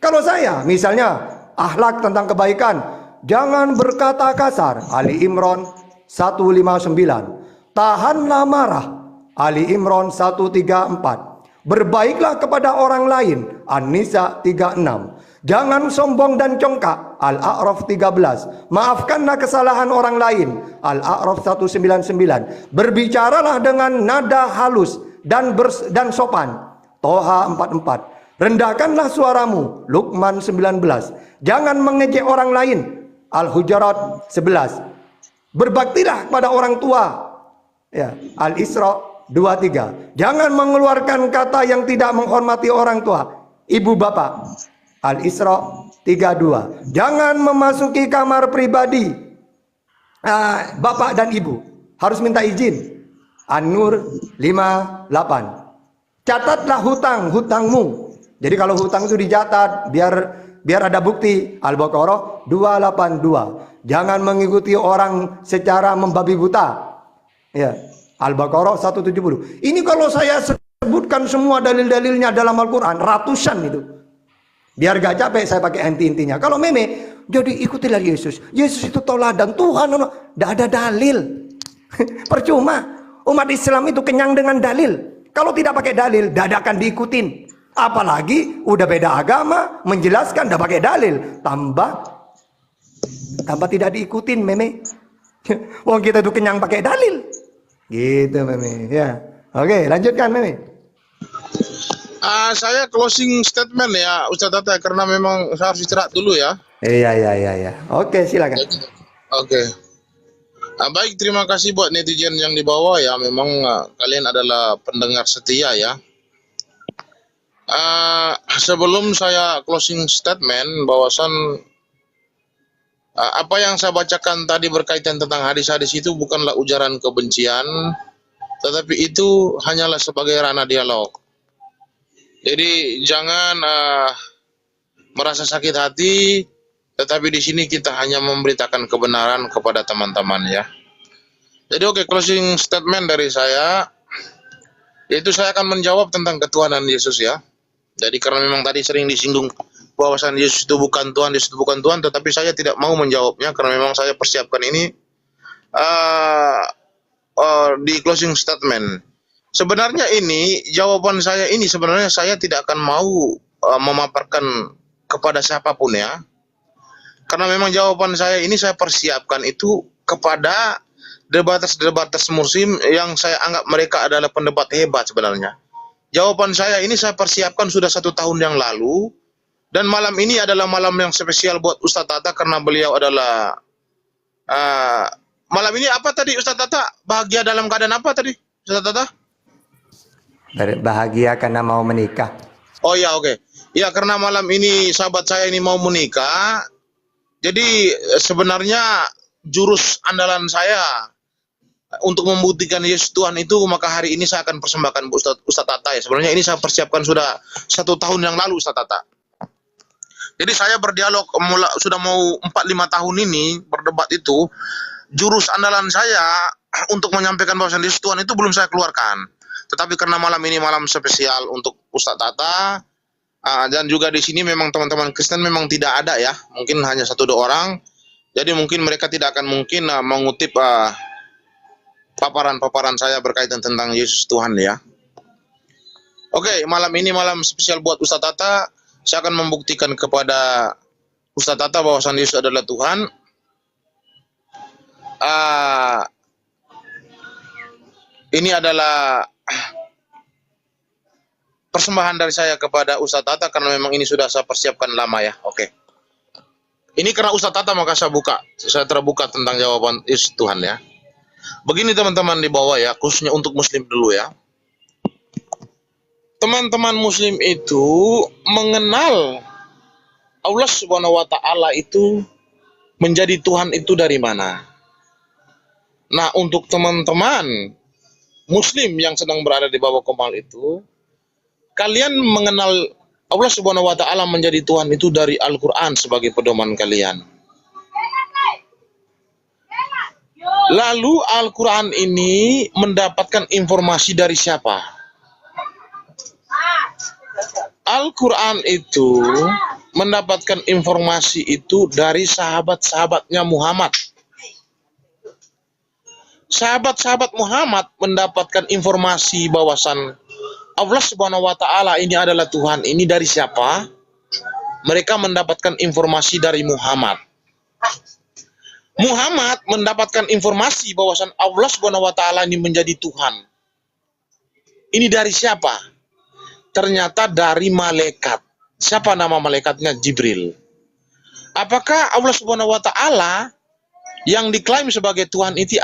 Kalau saya misalnya akhlak tentang kebaikan, jangan berkata kasar. Ali Imran 159. Tahanlah marah. Ali Imran 134. Berbaiklah kepada orang lain. An-Nisa 36. Jangan sombong dan congkak. Al-A'raf 13. Maafkanlah kesalahan orang lain. Al-A'raf 199. Berbicaralah dengan nada halus dan sopan. Toha 44. Rendahkanlah suaramu. Luqman 19. Jangan mengejek orang lain. Al-Hujurat 11. Berbaktilah kepada orang tua. Ya, Al-Isra 23. Jangan mengeluarkan kata yang tidak menghormati orang tua, ibu bapak. Al-Isra 32. Jangan memasuki kamar pribadi bapak dan ibu, harus minta izin. An-Nur 58. Catatlah hutangmu. Jadi kalau hutang itu dicatat biar ada bukti. Al-Baqarah 282. Jangan mengikuti orang secara membabi buta. Ya, Al-Baqarah 170. Ini kalau saya sebutkan semua dalil-dalilnya dalam Al-Quran, ratusan itu. Biar gak capek saya pakai inti-intinya. Kalau meme, jadi ikutilah Yesus. Yesus itu teladan Tuhan. Tidak ada dalil. Percuma. Umat Islam itu kenyang dengan dalil. Kalau tidak pakai dalil, tidak akan diikutin. Apalagi udah beda agama, menjelaskan tidak pakai dalil. Tambah tidak diikutin meme. Wong kita itu kenyang pakai dalil. Gitu meme. Ya. Oke, lanjutkan meme. Saya closing statement ya Ustadz Tata, karena memang saya harus istirahat dulu ya. Iya. Oke, silakan. Oke. Baik, terima kasih buat netizen yang di bawah ya. Memang kalian adalah pendengar setia ya. Sebelum saya closing statement, bahwasan apa yang saya bacakan tadi berkaitan tentang hadis-hadis itu bukanlah ujaran kebencian, tetapi itu hanyalah sebagai ranah dialog. Jadi jangan merasa sakit hati, tetapi di sini kita hanya memberitakan kebenaran kepada teman-teman ya. Jadi oke, closing statement dari saya, yaitu saya akan menjawab tentang ketuhanan Yesus ya. Jadi karena memang tadi sering disinggung bahwasan Yesus itu bukan Tuhan, Yesus itu bukan Tuhan, tetapi saya tidak mau menjawabnya karena memang saya persiapkan ini di closing statement. Sebenarnya ini jawaban saya ini sebenarnya saya tidak akan mau memaparkan kepada siapapun ya. Karena memang jawaban saya ini saya persiapkan itu kepada debaters muslim yang saya anggap mereka adalah pendebat hebat sebenarnya. Jawaban saya ini saya persiapkan sudah 1 tahun yang lalu. Dan malam ini adalah malam yang spesial buat Ustadz Tata karena beliau adalah malam ini apa tadi Ustadz Tata? Bahagia dalam keadaan apa tadi Ustadz Tata? Bahagia karena mau menikah. Oh ya, oke. Ya, karena malam ini sahabat saya ini mau menikah. Jadi sebenarnya jurus andalan saya untuk membuktikan Yesus Tuhan itu, maka hari ini saya akan persembahkan Ustadz Tata ya. Sebenarnya ini saya persiapkan sudah 1 tahun yang lalu Ustadz Tata. Jadi saya berdialog sudah mau 4-5 tahun ini berdebat itu. Jurus andalan saya untuk menyampaikan bahwasan Yesus Tuhan itu belum saya keluarkan. Tetapi karena malam ini malam spesial untuk Ustadz Tata, dan juga di sini memang teman-teman Kristen memang tidak ada ya, mungkin hanya 1-2 orang. Jadi mungkin mereka tidak akan mungkin mengutip paparan-paparan saya berkaitan tentang Yesus Tuhan ya. Oke, malam ini malam spesial buat Ustadz Tata. Saya akan membuktikan kepada Ustadz Tata bahwasan Yesus adalah Tuhan. Ini adalah persembahan dari saya kepada Ustadz Tata karena memang ini sudah saya persiapkan lama ya. Oke. Ini karena Ustadz Tata maka saya terbuka tentang jawaban Yesus Tuhan ya. Begini teman-teman di bawah ya, khususnya untuk Muslim dulu ya. Teman-teman Muslim itu mengenal Allah Subhanahu wa Ta'ala itu menjadi Tuhan itu dari mana? Nah, untuk teman-teman Muslim yang sedang berada di bawah komal itu, kalian mengenal Allah Subhanahu wa Ta'ala menjadi Tuhan itu dari Al-Quran sebagai pedoman kalian. Lalu Al-Quran ini mendapatkan informasi dari siapa? Al-Quran itu mendapatkan informasi itu dari sahabat-sahabatnya Muhammad. Sahabat-sahabat Muhammad mendapatkan informasi bahwasan Allah Subhanahu wa Ta'ala ini adalah Tuhan ini dari siapa? Mereka mendapatkan informasi dari Muhammad. Muhammad mendapatkan informasi bahwasan Allah Subhanahu wa Ta'ala ini menjadi Tuhan. Ini dari siapa? Ternyata dari malaikat. Siapa nama malaikatnya? Jibril. Apakah Allah Subhanahu wa Ta'ala yang diklaim sebagai Tuhan itu,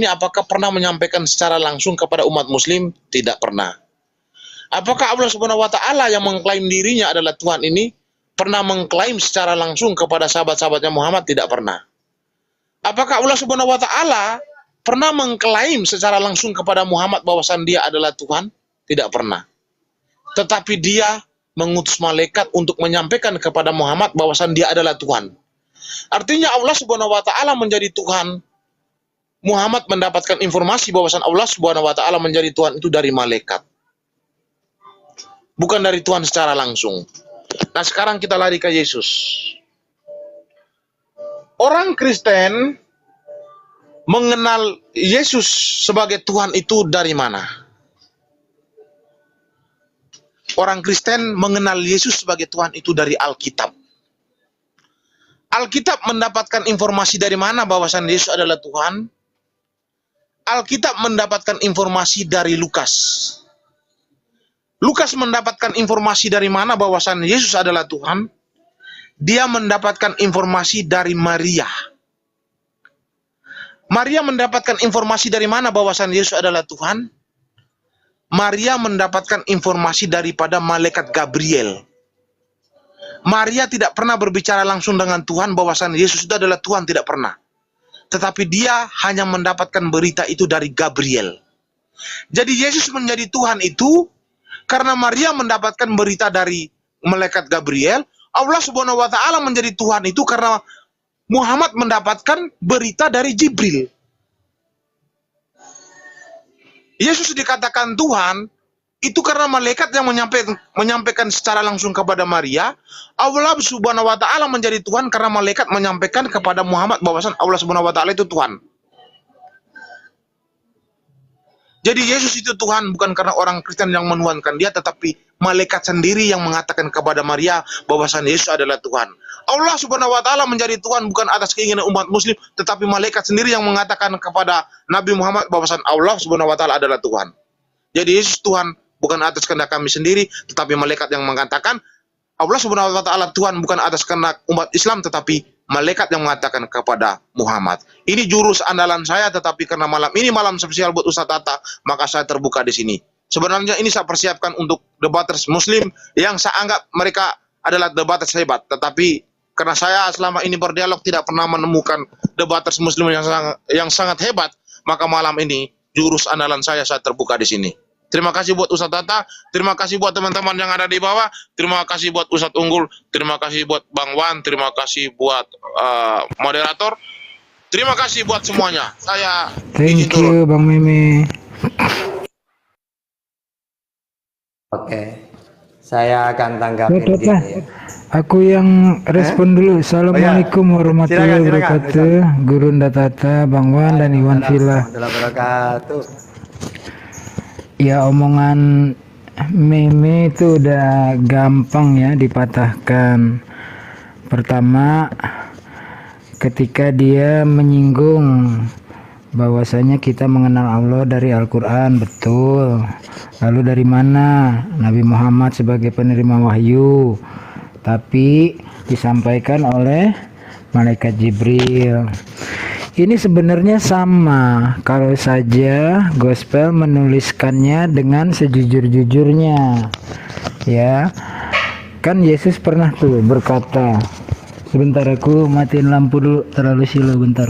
apakah pernah menyampaikan secara langsung kepada umat Muslim? Tidak pernah. Apakah Allah Subhanahu wa Ta'ala yang mengklaim dirinya adalah Tuhan ini pernah mengklaim secara langsung kepada sahabat-sahabatnya Muhammad? Tidak pernah. Apakah Allah Subhanahu wa Ta'ala pernah mengklaim secara langsung kepada Muhammad bahwasan dia adalah Tuhan? Tidak pernah. Tetapi dia mengutus malaikat untuk menyampaikan kepada Muhammad bahwasan dia adalah Tuhan. Artinya Allah Subhanahu wa Ta'ala menjadi Tuhan. Muhammad mendapatkan informasi bahwasan Allah Subhanahu wa Ta'ala menjadi Tuhan itu dari malaikat. Bukan dari Tuhan secara langsung. Nah, sekarang kita lari ke Yesus. Orang Kristen mengenal Yesus sebagai Tuhan itu dari mana? Orang Kristen mengenal Yesus sebagai Tuhan itu dari Alkitab. Alkitab mendapatkan informasi dari mana bahwasan Yesus adalah Tuhan? Alkitab mendapatkan informasi dari Lukas. Lukas mendapatkan informasi dari mana bahwasan Yesus adalah Tuhan? Dia mendapatkan informasi dari Maria. Maria mendapatkan informasi dari mana bahwasan Yesus adalah Tuhan? Maria mendapatkan informasi daripada malaikat Gabriel. Maria tidak pernah berbicara langsung dengan Tuhan bahwasan Yesus itu adalah Tuhan, tidak pernah. Tetapi dia hanya mendapatkan berita itu dari Gabriel. Jadi Yesus menjadi Tuhan itu karena Maria mendapatkan berita dari malaikat Gabriel. Allah Subhanahu wa Ta'ala menjadi Tuhan itu karena Muhammad mendapatkan berita dari Jibril. Yesus dikatakan Tuhan itu karena malaikat yang menyampaikan secara langsung kepada Maria. Allah Subhanahu wa Ta'ala menjadi Tuhan karena malaikat menyampaikan kepada Muhammad bahwasan Allah Subhanahu wa Ta'ala itu Tuhan. Jadi Yesus itu Tuhan bukan karena orang Kristen yang menuhankan dia, tetapi malaikat sendiri yang mengatakan kepada Maria bahwasan Yesus adalah Tuhan. Allah Subhanahu wa Ta'ala menjadi Tuhan bukan atas keinginan umat Muslim, tetapi malaikat sendiri yang mengatakan kepada Nabi Muhammad bahwasan Allah Subhanahu wa Ta'ala adalah Tuhan. Jadi Yesus Tuhan bukan atas kehendak kami sendiri, tetapi malaikat yang mengatakan Allah Subhanahu wa Ta'ala Tuhan bukan atas kehendak umat Islam, tetapi malaikat yang mengatakan kepada Muhammad. Ini jurus andalan saya, tetapi karena malam ini malam spesial buat Ustadz Tata, maka saya terbuka di sini. Sebenarnya ini saya persiapkan untuk debaters Muslim yang saya anggap mereka adalah debaters hebat, tetapi karena saya selama ini berdialog tidak pernah menemukan debaters Muslim yang sangat hebat, maka malam ini jurus andalan saya terbuka di sini. Terima kasih buat Ustadz Tata, terima kasih buat teman-teman yang ada di bawah, terima kasih buat Ustadz Unggul, terima kasih buat Bang Wan, terima kasih buat moderator, Terima kasih buat semuanya. Saya izin Thank turun. you Bang Meme. Oke. Saya akan tanggapin Tata, gini ya. aku yang respon dulu. Assalamualaikum warahmatullahi Silakan, wabarakatuh. Guru Ndatata, Bang Wan dan Iwan Villa. Warahmatullahi wabarakatuh. Ya, omongan Meme itu udah gampang ya dipatahkan. Pertama, ketika dia menyinggung bahwasanya kita mengenal Allah dari Al-Quran, betul. Lalu dari mana? Nabi Muhammad sebagai penerima wahyu, tapi disampaikan oleh malaikat Jibril. Ini sebenarnya sama, kalau saja gospel menuliskannya dengan sejujur-jujurnya. Ya, kan Yesus pernah tuh berkata, sebentar aku matiin lampu dulu, terlalu silau, bentar.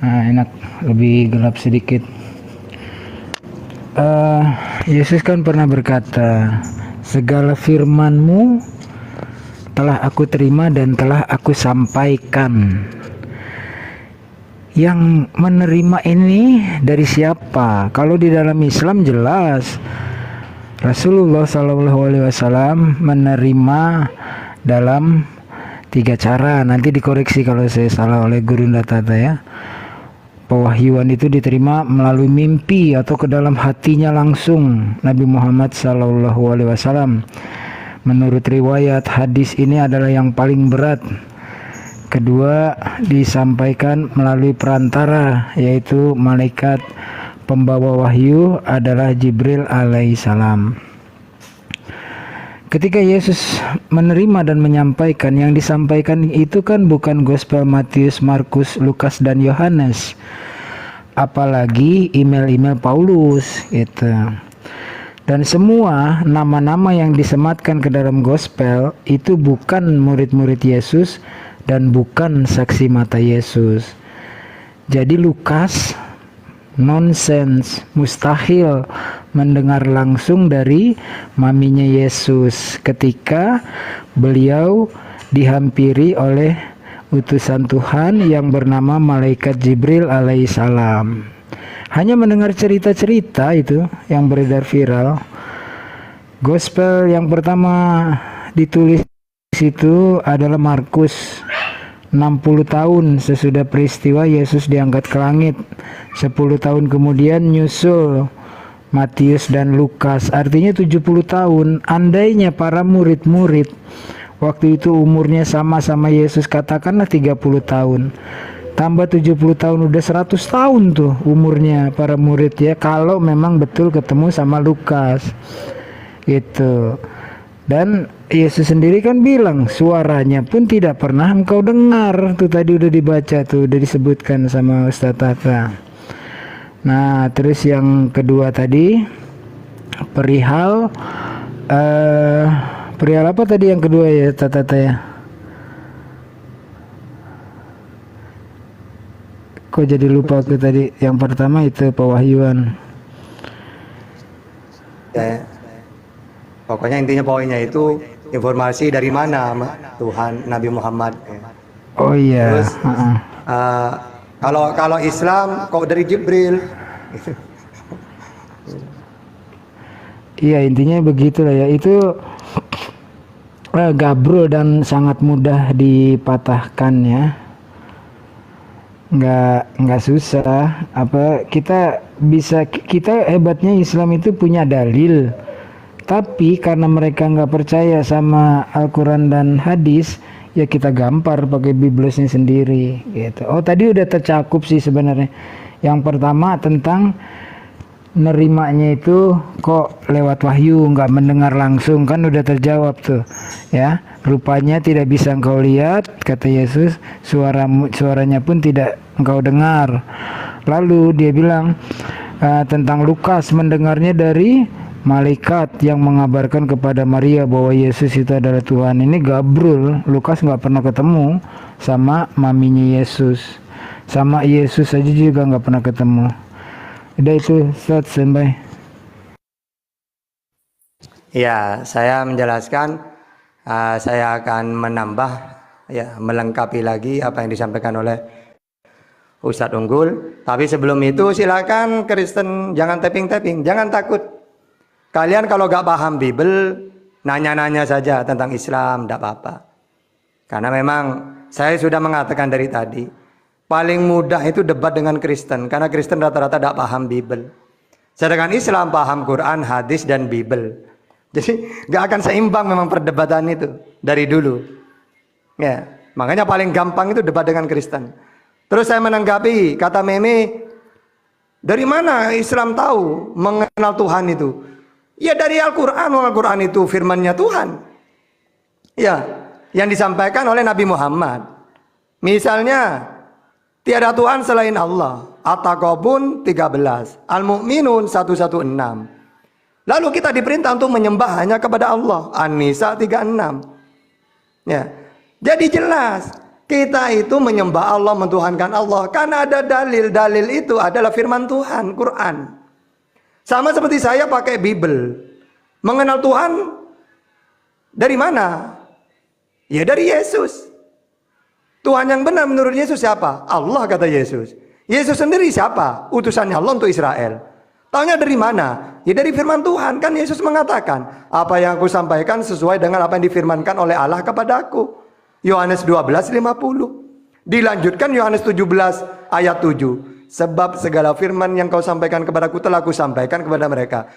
Nah, enak, lebih gelap sedikit. Yesus kan pernah berkata, segala firman-Mu telah aku terima dan telah aku sampaikan. Yang menerima ini dari siapa? Kalau di dalam Islam jelas Rasulullah SAW menerima dalam 3 cara. Nanti dikoreksi kalau saya salah oleh Guru Ndatata ya. Pewahyuan itu diterima melalui mimpi atau ke dalam hatinya langsung Nabi Muhammad SAW. Menurut riwayat, hadis ini adalah yang paling berat. Kedua, disampaikan melalui perantara, yaitu malaikat pembawa wahyu adalah Jibril alaihissalam. Ketika Yesus menerima dan menyampaikan, yang disampaikan itu kan bukan gospel Matius, Markus, Lukas, dan Yohanes, apalagi email-email Paulus gitu. Dan semua nama-nama yang disematkan ke dalam gospel itu bukan murid-murid Yesus dan bukan saksi mata Yesus. Jadi Lukas nonsens, mustahil mendengar langsung dari maminya Yesus ketika beliau dihampiri oleh utusan Tuhan yang bernama malaikat Jibril alaihissalam. Hanya mendengar cerita-cerita itu yang beredar viral. Gospel yang pertama ditulis itu adalah Markus. 60 tahun sesudah peristiwa Yesus diangkat ke langit. 10 tahun kemudian nyusul Matius dan Lukas. Artinya 70 tahun. Andainya para murid-murid waktu itu umurnya sama-sama Yesus, katakanlah 30 tahun. Tambah 70 tahun, udah 100 tahun tuh umurnya para murid ya. Kalau memang betul ketemu sama Lukas. Gitu. Dan Yesus sendiri kan bilang suaranya pun tidak pernah engkau dengar. Tuh tadi udah dibaca tuh, udah disebutkan sama Ustaz Tata. Nah, terus yang kedua tadi perihal apa tadi yang kedua ya Tata ya? Kok jadi lupa aku tadi? Yang pertama itu pewahyuan. Ya, pokoknya intinya poinnya itu informasi dari mana Tuhan Nabi Muhammad. Oh iya. Terus kalau Islam kok dari Jibril. Iya, intinya begitulah ya. Itu gabrol dan sangat mudah dipatahkan ya. Nggak susah. Kita hebatnya Islam itu punya dalil. Tapi karena mereka nggak percaya sama Al-Quran dan hadis, ya kita gampar pakai biblosnya sendiri gitu. Oh, tadi udah tercakup sih sebenarnya. Yang pertama tentang nerimanya itu kok lewat wahyu, nggak mendengar langsung, kan udah terjawab tuh ya. Rupanya tidak bisa engkau lihat, kata Yesus, suaranya pun tidak engkau dengar. Lalu dia bilang tentang Lukas, mendengarnya dari malaikat yang mengabarkan kepada Maria bahwa Yesus itu adalah Tuhan. Ini gabrul. Lukas nggak pernah ketemu sama maminya Yesus, sama Yesus aja juga nggak pernah ketemu. Udah itu, standby. Ya, saya menjelaskan, saya akan menambah, ya, melengkapi lagi apa yang disampaikan oleh Ustadz Unggul. Tapi sebelum itu silakan Kristen jangan tapping-tapping, jangan takut. Kalian kalau gak paham Bible, nanya-nanya saja tentang Islam, tidak apa-apa. Karena memang saya sudah mengatakan dari tadi, paling mudah itu debat dengan Kristen, karena Kristen rata-rata tidak paham Bible. Sedangkan Islam paham Quran, hadis, dan Bible. Jadi gak akan seimbang memang perdebatan itu dari dulu. Ya, makanya paling gampang itu debat dengan Kristen. Terus saya menanggapi kata Meme, dari mana Islam tahu mengenal Tuhan itu? Ya dari Al-Quran. Al-Quran itu firmannya Tuhan. Ya, yang disampaikan oleh Nabi Muhammad. Misalnya, tiada Tuhan selain Allah. At-Taqabun 13, Al-Mu'minun 116. Lalu kita diperintah untuk menyembah hanya kepada Allah. An-Nisa 36. Ya. Jadi jelas kita itu menyembah Allah, mentuhankan Allah karena ada dalil. Dalil itu adalah firman Tuhan, Quran. Sama seperti saya pakai Bible. Mengenal Tuhan dari mana? Ya dari Yesus. Tuhan yang benar menurut Yesus siapa? Allah, kata Yesus. Yesus sendiri siapa? Utusannya Allah untuk Israel. Taunya dari mana? Ya dari firman Tuhan. Kan Yesus mengatakan, apa yang aku sampaikan sesuai dengan apa yang difirmankan oleh Allah kepadaku. Yohanes 12:50. Dilanjutkan Yohanes 17 ayat 7. Sebab segala firman yang kau sampaikan kepadaku telah aku sampaikan kepada mereka.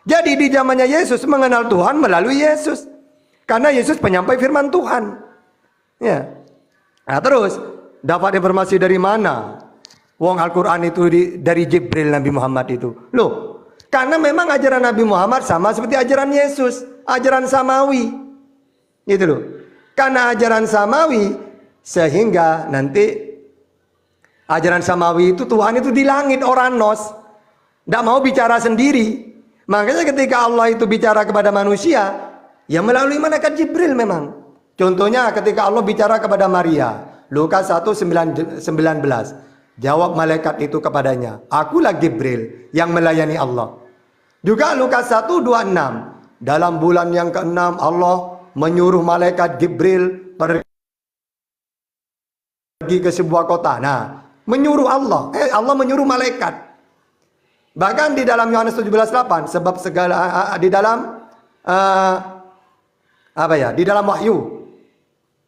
Jadi di zamannya Yesus mengenal Tuhan melalui Yesus. Karena Yesus penyampai firman Tuhan. Ya. Nah terus, dapat informasi dari mana? Wong Al-Quran itu dari Jibril Nabi Muhammad itu. Loh, karena memang ajaran Nabi Muhammad sama seperti ajaran Yesus. Ajaran Samawi. Gitu loh. Karena ajaran Samawi, sehingga nanti ajaran Samawi itu Tuhan itu di langit, Oranos. Tidak mau bicara sendiri. Makanya ketika Allah itu bicara kepada manusia, ya melalui malaikat Jibril memang. Contohnya ketika Allah bicara kepada Maria. Lukas 1:19. Jawab malaikat itu kepadanya, akulah Jibril yang melayani Allah. Juga Lukas 1:26. Dalam bulan yang ke-6 Allah menyuruh malaikat Jibril pergi ke sebuah kota. Nah, menyuruh Allah. Allah menyuruh malaikat. Bahkan di dalam Yohanes 17:8, sebab segala di dalam di dalam Wahyu.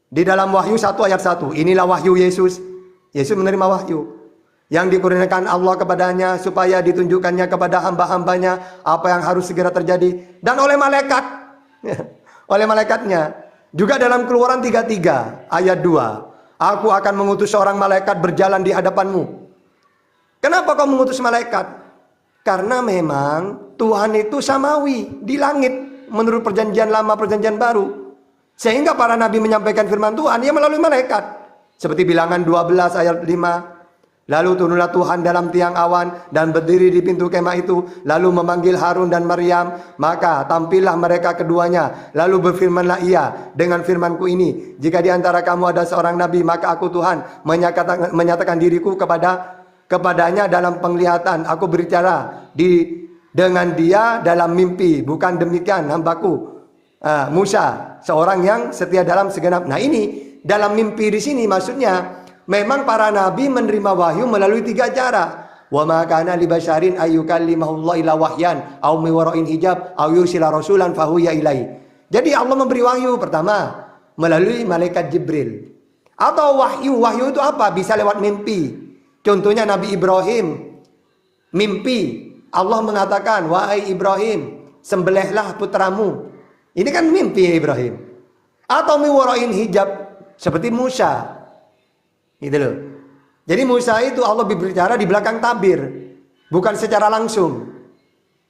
Di dalam Wahyu 1 ayat 1. Inilah wahyu Yesus. Yesus menerima wahyu yang dikurniakan Allah kepadanya supaya ditunjukkannya kepada hamba-hambanya apa yang harus segera terjadi, dan oleh malaikat. Oleh malaikatnya. Juga dalam Keluaran 33 ayat 2. Aku akan mengutus seorang malaikat berjalan di hadapanmu. Kenapa kau mengutus malaikat? Karena memang Tuhan itu samawi, di langit, menurut perjanjian lama, perjanjian baru. Sehingga para nabi menyampaikan firman Tuhan ya melalui malaikat. Seperti Bilangan 12 ayat 5. Lalu turunlah Tuhan dalam tiang awan dan berdiri di pintu kemah itu. Lalu memanggil Harun dan Maryam. Maka tampillah mereka keduanya. Lalu berfirmanlah ia dengan firmanku ini. Jika di antara kamu ada seorang nabi, maka aku Tuhan menyatakan diriku kepadanya dalam penglihatan. Aku berbicara dengan dia dalam mimpi. Bukan demikian hambaku Musa, seorang yang setia dalam segenap. Nah ini dalam mimpi di sini maksudnya memang para nabi menerima wahyu melalui 3 cara. Wa ma kana li basyarin ayyukallimahullah illa wahyan aw min wara'in hijab aw yursila rasulan fahuya ilai. Jadi Allah memberi wahyu pertama melalui malaikat Jibril. Atau wahyu itu apa? Bisa lewat mimpi. Contohnya Nabi Ibrahim mimpi. Allah mengatakan, wahai Ibrahim, sembelihlah putramu. Ini kan mimpi Ibrahim. Atau min wara'in hijab seperti Musa. Gitu loh. Jadi Musa itu Allah berbicara di belakang tabir, bukan secara langsung.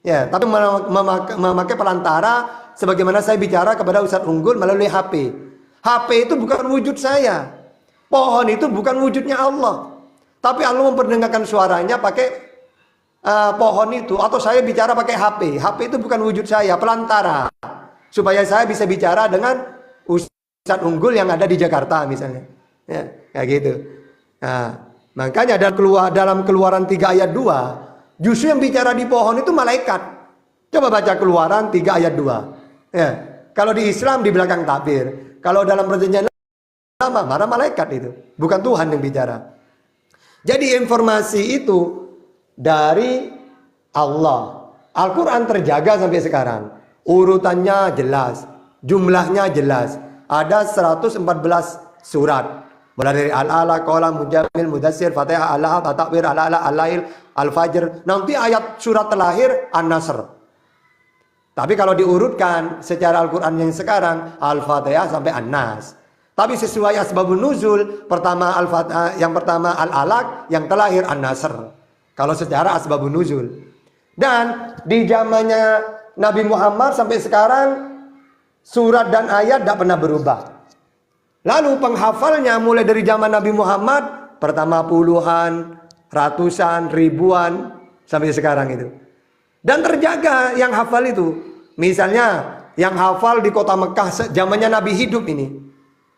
Ya, tapi memakai perantara sebagaimana saya bicara kepada Ustadz Unggul melalui HP. HP itu bukan wujud saya. Pohon itu bukan wujudnya Allah. Tapi Allah memperdengarkan suaranya pakai pohon itu, atau saya bicara pakai HP. HP itu bukan wujud saya, pelantara. Supaya saya bisa bicara dengan Ustadz Unggul yang ada di Jakarta misalnya. Ya, kayak gitu. Nah, makanya dalam Keluaran 3 ayat 2, justru yang bicara di pohon itu malaikat. Coba baca Keluaran 3 ayat 2. Ya, kalau di Islam di belakang takbir. Kalau dalam perjanjian lama, para malaikat itu, bukan Tuhan yang bicara. Jadi informasi itu dari Allah. Al-Quran terjaga sampai sekarang. Urutannya jelas, jumlahnya jelas. Ada 114 surat. Mulai dari Al-Ala, Qala, Mujamil, Mudassir, Fatihah, Al-Lahab, At-Takwir, Al-Ala, Al-Lail, Al-Fajr. Nanti ayat surat terakhir An-Nasr. Tapi kalau diurutkan secara Al-Quran yang sekarang, Al-Fatihah sampai An-Nas. Tapi sesuai asbabun nuzul, yang pertama Al-Alaq, yang terakhir An-Nasr. Kalau secara asbabun nuzul. Dan di zamannya Nabi Muhammad sampai sekarang, surat dan ayat tidak pernah berubah. Lalu penghafalnya mulai dari zaman Nabi Muhammad, pertama puluhan, ratusan, ribuan, sampai sekarang itu. Dan terjaga yang hafal itu. Misalnya yang hafal di kota Mekah zamannya Nabi hidup ini.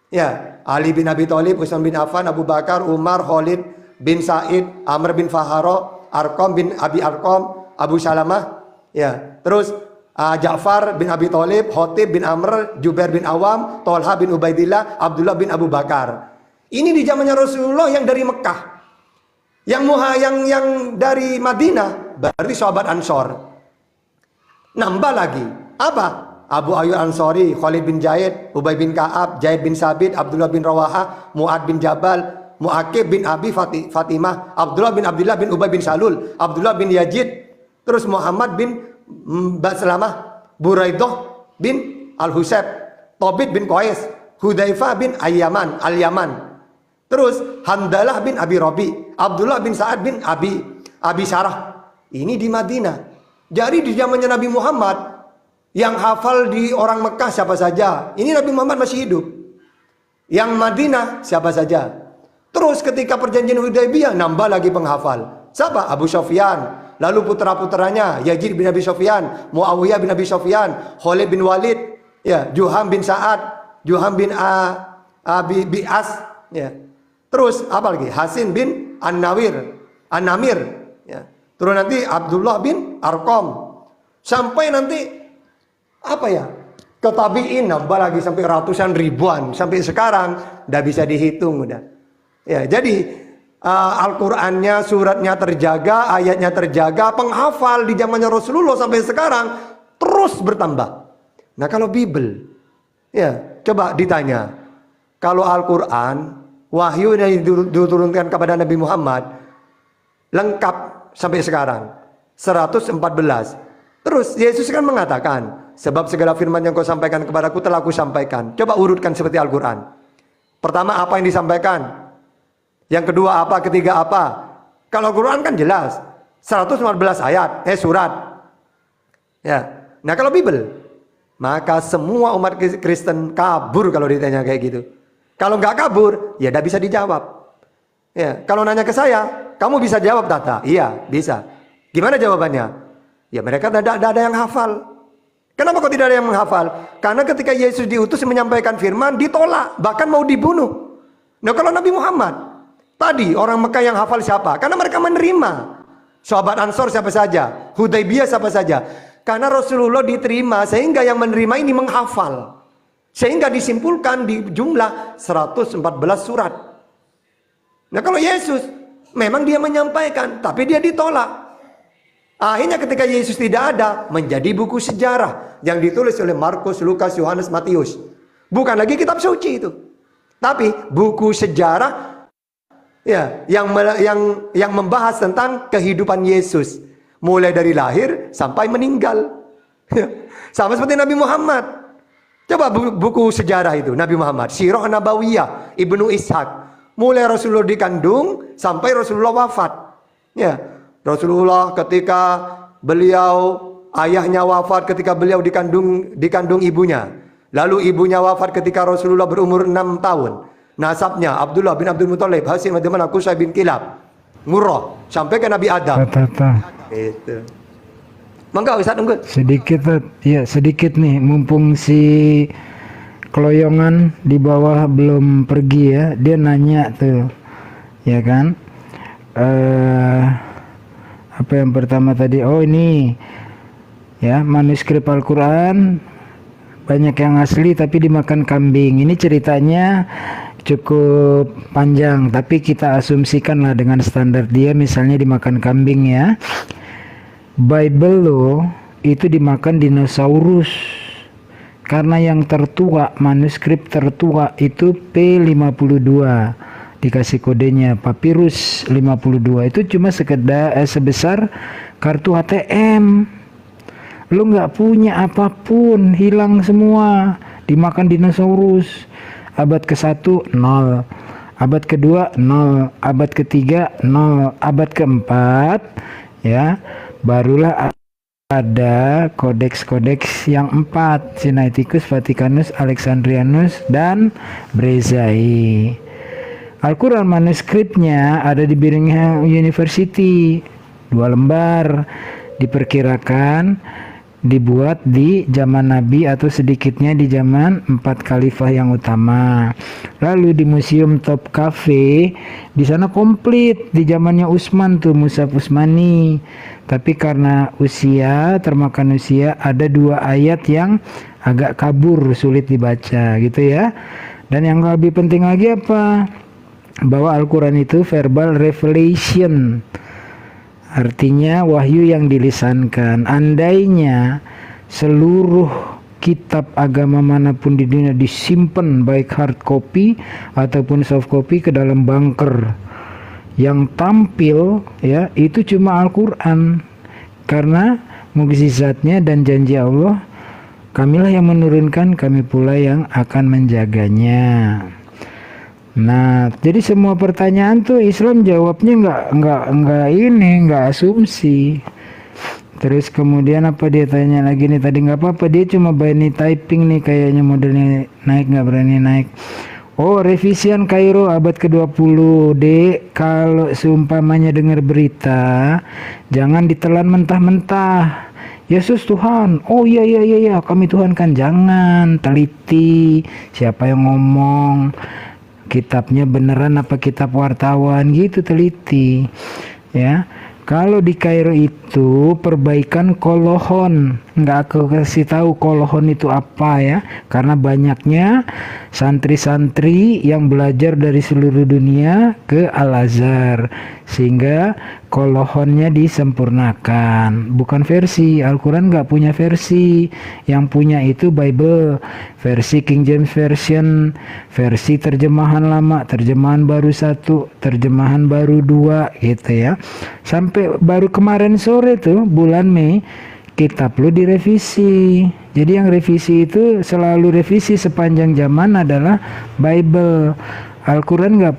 Ya, Ali bin Abi Thalib, Utsman bin Affan, Abu Bakar, Umar, Khalid bin Said, Amr bin Faharo, Arqam bin Abi Arqam, Abu Salamah. Ya, terus Ja'far bin Abi Thalib, Khotib bin Amr, Jubair bin Awam, Tolha bin Ubaidillah, Abdullah bin Abu Bakar. Ini di zamannya Rasulullah yang dari Mekah. Yang dari Madinah berarti sahabat Ansor. Nambah lagi. Apa? Abu Ayyub Ansori, Khalid bin Zaid, Ubay bin Ka'ab, Zaid bin Sabit, Abdullah bin Rawaha, Mu'ad bin Jabal, Mu'aqib bin Abi Fatimah, Abdullah bin Abdullah bin Ubay bin Salul, Abdullah bin Yazid, terus Muhammad bin Baslamah, Buraidah bin Al-Husayb, Tobit bin Qais, Hudzaifah bin Al-Yaman. Terus Hamdalah bin Abi Rabi, Abdullah bin Sa'ad bin Abi Sarah. Ini di Madinah. Jadi di zamannya Nabi Muhammad, yang hafal di orang Mekah siapa saja? Ini Nabi Muhammad masih hidup. Yang Madinah siapa saja? Terus ketika perjanjian Hudaybiyah nambah lagi penghafal. Siapa? Abu Sufyan. Lalu putra-putranya Yazid bin Abi Sufyan, Muawiyah bin Abi Sufyan, Khalid bin Walid, ya, Juham bin Sa'ad, Juham bin Abi Bi'as, ya. Terus apa lagi? Hasin bin An-Namir, ya. Terus nanti Abdullah bin Arqam. Sampai nanti apa ya? Ke tabi'in nambah lagi sampai ratusan ribuan. Sampai sekarang udah bisa dihitung udah. Ya, jadi Al-Qur'annya, suratnya terjaga, ayatnya terjaga, penghafal di zamannya Rasulullah sampai sekarang terus bertambah. Nah, kalau Bible, ya, coba ditanya. Kalau Al-Qur'an, wahyu yang diturunkan kepada Nabi Muhammad lengkap sampai sekarang 114. Terus Yesus kan mengatakan, sebab segala firman yang kau sampaikan kepadaku telah aku sampaikan. Coba urutkan seperti Al-Quran. Pertama apa yang disampaikan? Yang kedua apa? Ketiga apa? Kalau Al-Quran kan jelas 114 ayat, surat. Ya. Nah kalau Bible, maka semua umat Kristen kabur kalau ditanya kayak gitu. Kalau nggak kabur, ya tidak bisa dijawab. Ya. Kalau nanya ke saya, kamu bisa jawab Tata? Iya, bisa. Gimana jawabannya? Ya mereka tidak ada yang hafal. Kenapa kok tidak ada yang menghafal? Karena ketika Yesus diutus menyampaikan firman, ditolak, bahkan mau dibunuh. Nah kalau Nabi Muhammad, tadi orang Mekah yang hafal siapa? Karena mereka menerima. Sahabat Ansor siapa saja? Hudaybiyah siapa saja? Karena Rasulullah diterima, sehingga yang menerima ini menghafal. Sehingga disimpulkan di jumlah 114 surat. Nah kalau Yesus, memang dia menyampaikan, tapi dia ditolak. Akhirnya ketika Yesus tidak ada, menjadi buku sejarah yang ditulis oleh Markus, Lukas, Yohanes, Matius. Bukan lagi kitab suci itu, tapi buku sejarah, ya, yang membahas tentang kehidupan Yesus, mulai dari lahir sampai meninggal. Sama seperti Nabi Muhammad. Coba buku sejarah itu Nabi Muhammad, Sirah Nabawiyah, Ibnu Ishaq, mulai Rasulullah dikandung sampai Rasulullah wafat. Ya. Rasulullah ketika beliau ayahnya wafat ketika beliau dikandung ibunya. Lalu ibunya wafat ketika Rasulullah berumur 6 tahun. Nasabnya Abdullah bin Abdul Muthalib, Hasim bin Qusay bin Kilab, Murrah sampai ke Nabi Adam. Itu. Mangga Ustaz Unggul. Sedikit nih, mumpung si Keloyongan di bawah belum pergi ya, dia nanya tuh, ya kan? Apa yang pertama tadi? Oh ini ya, manuskrip Al-Quran banyak yang asli tapi dimakan kambing. Ini ceritanya cukup panjang, tapi kita asumsikan lah dengan standar dia, misalnya dimakan kambing ya. Bible lo itu dimakan dinosaurus, karena yang tertua, manuskrip tertua itu P52, dikasih kodenya Papyrus 52. Itu cuma sekedar sebesar kartu ATM. Lu nggak punya apapun, hilang semua, dimakan dinosaurus. Abad ke-1 0, abad ke-2 0, abad ke-3 0, abad ke-4 ya barulah ada kodeks-kodeks yang 4, Sinaiticus, Vaticanus, Alexandrianus, dan Brezai. Al-Quran manuskripnya ada di Birmingham University, 2 lembar, diperkirakan dibuat di zaman Nabi atau sedikitnya di zaman 4 khalifah yang utama. Lalu di Museum Top Cafe, di sana komplit di zamannya Utsman tuh, Mushaf Utsmani. Tapi karena usia, termakan usia, ada 2 ayat yang agak kabur, sulit dibaca gitu ya. Dan yang lebih penting lagi apa? Bahwa Al-Quran itu verbal revelation, artinya wahyu yang dilisankan. Andainya seluruh kitab agama manapun di dunia disimpan baik hard copy ataupun soft copy ke dalam bunker, yang tampil ya itu cuma Al-Quran, karena mukjizatnya dan janji Allah, kamilah yang menurunkan, kami pula yang akan menjaganya. Nah, jadi semua pertanyaan tuh Islam jawabnya nggak asumsi. Terus kemudian apa dia tanya lagi nih tadi, nggak apa-apa, dia cuma berani typing nih, kayaknya modelnya naik, nggak berani naik. Oh, revisian Kairo abad ke-20. Dek, kalau seumpamanya dengar berita, jangan ditelan mentah-mentah. Yesus Tuhan, oh iya, kami Tuhan kan, jangan, teliti siapa yang ngomong, kitabnya beneran apa kitab wartawan gitu, teliti ya. Kalau di Kairo itu perbaikan kolohon, nggak aku kasih tahu kolohon itu apa ya, karena banyaknya santri-santri yang belajar dari seluruh dunia ke Al-Azhar, sehingga kolohonnya disempurnakan. Bukan versi, Al-Quran nggak punya versi, yang punya itu Bible, versi King James Version, versi terjemahan lama, terjemahan baru 1, terjemahan baru 2 gitu ya. Sampai baru kemarin sore tuh bulan Mei kitab lu direvisi. Jadi yang revisi itu selalu revisi sepanjang zaman adalah Bible. Al-Quran nggak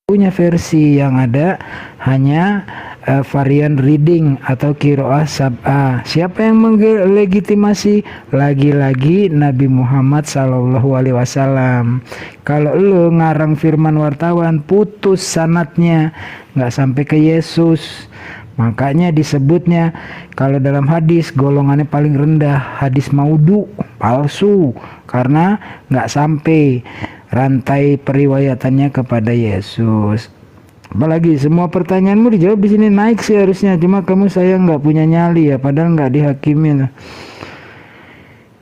punya versi, yang ada hanya varian reading atau qiraah sab'ah. Siapa yang melegitimasi? Lagi-lagi Nabi Muhammad SAW. Kalau lu ngarang firman wartawan, putus sanadnya, nggak sampai ke Yesus. Makanya disebutnya kalau dalam hadis golongannya paling rendah hadis maudhu, palsu, karena nggak sampai rantai periwayatannya kepada Yesus. Apalagi semua pertanyaanmu dijawab di sini, naik sih harusnya, cuma kamu sayang nggak punya nyali ya, padahal nggak dihakimin.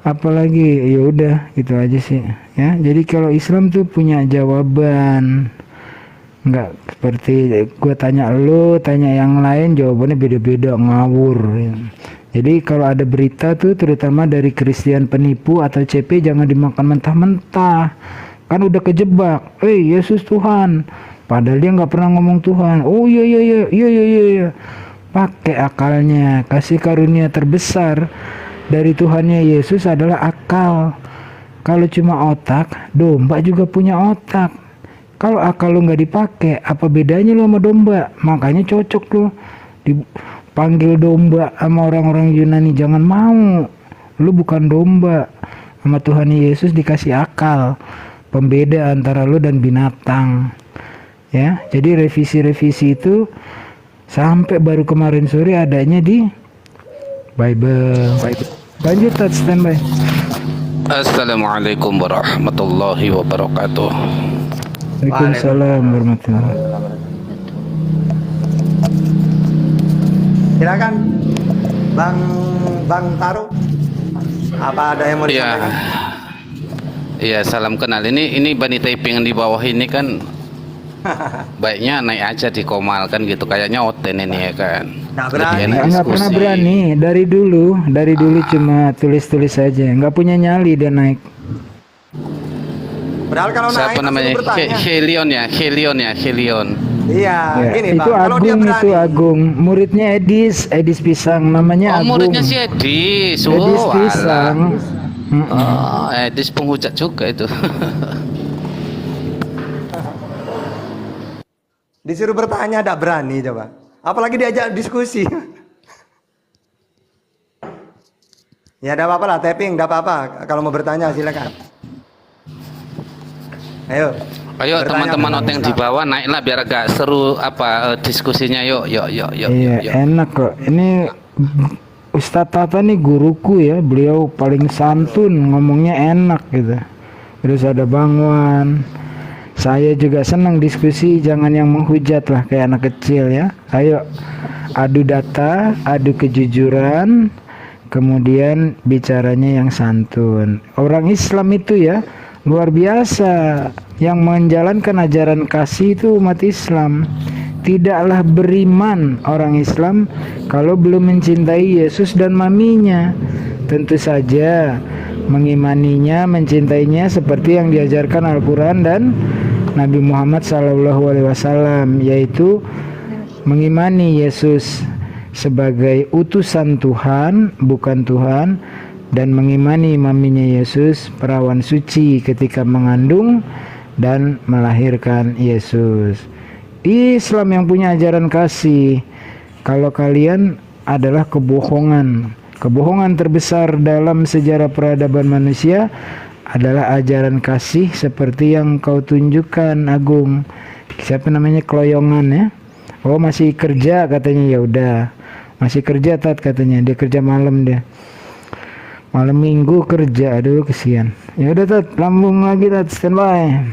Apalagi ya udah gitu aja sih ya. Jadi kalau Islam tuh punya jawaban, nggak seperti gue tanya lu, tanya yang lain, jawabannya beda-beda, ngawur. Jadi kalau ada berita tuh terutama dari Kristen penipu atau CP, jangan dimakan mentah-mentah, kan udah kejebak. Yesus Tuhan, padahal dia nggak pernah ngomong Tuhan. Oh iya, pakai akalnya. Kasih karunia terbesar dari Tuhannya Yesus adalah akal. Kalau cuma otak, domba juga punya otak. Kalau akal lu nggak dipakai, apa bedanya lu sama domba? Makanya cocok lu dipanggil domba sama orang-orang Yunani. Jangan mau, lu bukan domba. Sama Tuhan Yesus dikasih akal, pembeda antara lu dan binatang. Ya, jadi revisi-revisi itu sampai baru kemarin sore adanya di Bible. Lanjut, standby. Assalamualaikum warahmatullahi wabarakatuh. Waalaikumsalam warahmatullahi wabarakatuh. Silakan Bang Taro. Apa ada yang mau Ya, disampaikan? Iya, salam kenal. Ini Bani Taiping yang di bawah ini kan baiknya naik aja di Komal kan gitu. Kayaknya Oten ini ya kan. Nggak Lebih berani. enak Nggak pernah diskusi. berani dari dulu cuma tulis-tulis saja, nggak punya nyali dia naik. Padahal kalau naik Siapa kan namanya? suruh bertanya. Helion. Iya, Ya, gini itu Bang, kalau dia Agung, berani. itu Agung, muridnya Edis Pisang, namanya Oh, Agung. muridnya si Edis. Edis Oh, Pisang. alah. Oh, Edis penghujat juga itu. Disuruh bertanya tidak berani coba. Apalagi diajak diskusi. Ya tidak apa-apa lah, tapping, tidak apa-apa. Kalau mau bertanya silakan. Ayo. Ayo bertanya teman-teman tentang Oteng di Islam. bawah naiklah biar agak seru diskusinya. Yuk. Iya, enak kok. Ini Ustadz Tata nih guruku ya, beliau paling santun, ngomongnya enak gitu. Terus ada Bang Wan. Saya juga senang diskusi, jangan yang menghujat lah kayak anak kecil ya. Ayo adu data, adu kejujuran, kemudian bicaranya yang santun. Orang Islam itu ya luar biasa, yang menjalankan ajaran kasih itu umat Islam. Tidaklah beriman orang Islam kalau belum mencintai Yesus dan maminya. Tentu saja mengimaninya, mencintainya seperti yang diajarkan Al-Quran dan Nabi Muhammad SAW, yaitu mengimani Yesus sebagai utusan Tuhan, bukan Tuhan, dan mengimani maminya Yesus perawan suci ketika mengandung dan melahirkan Yesus. Islam yang punya ajaran kasih. Kalau kalian adalah kebohongan terbesar dalam sejarah peradaban manusia adalah ajaran kasih seperti yang kau tunjukkan, Agung. Siapa namanya, Kloyongan ya? Oh masih kerja katanya. Ya udah, masih kerja Tat katanya. Dia kerja malam dia. Malam minggu kerja, aduh kesian. Ya udah Tat, lambung lagi Tat, standby.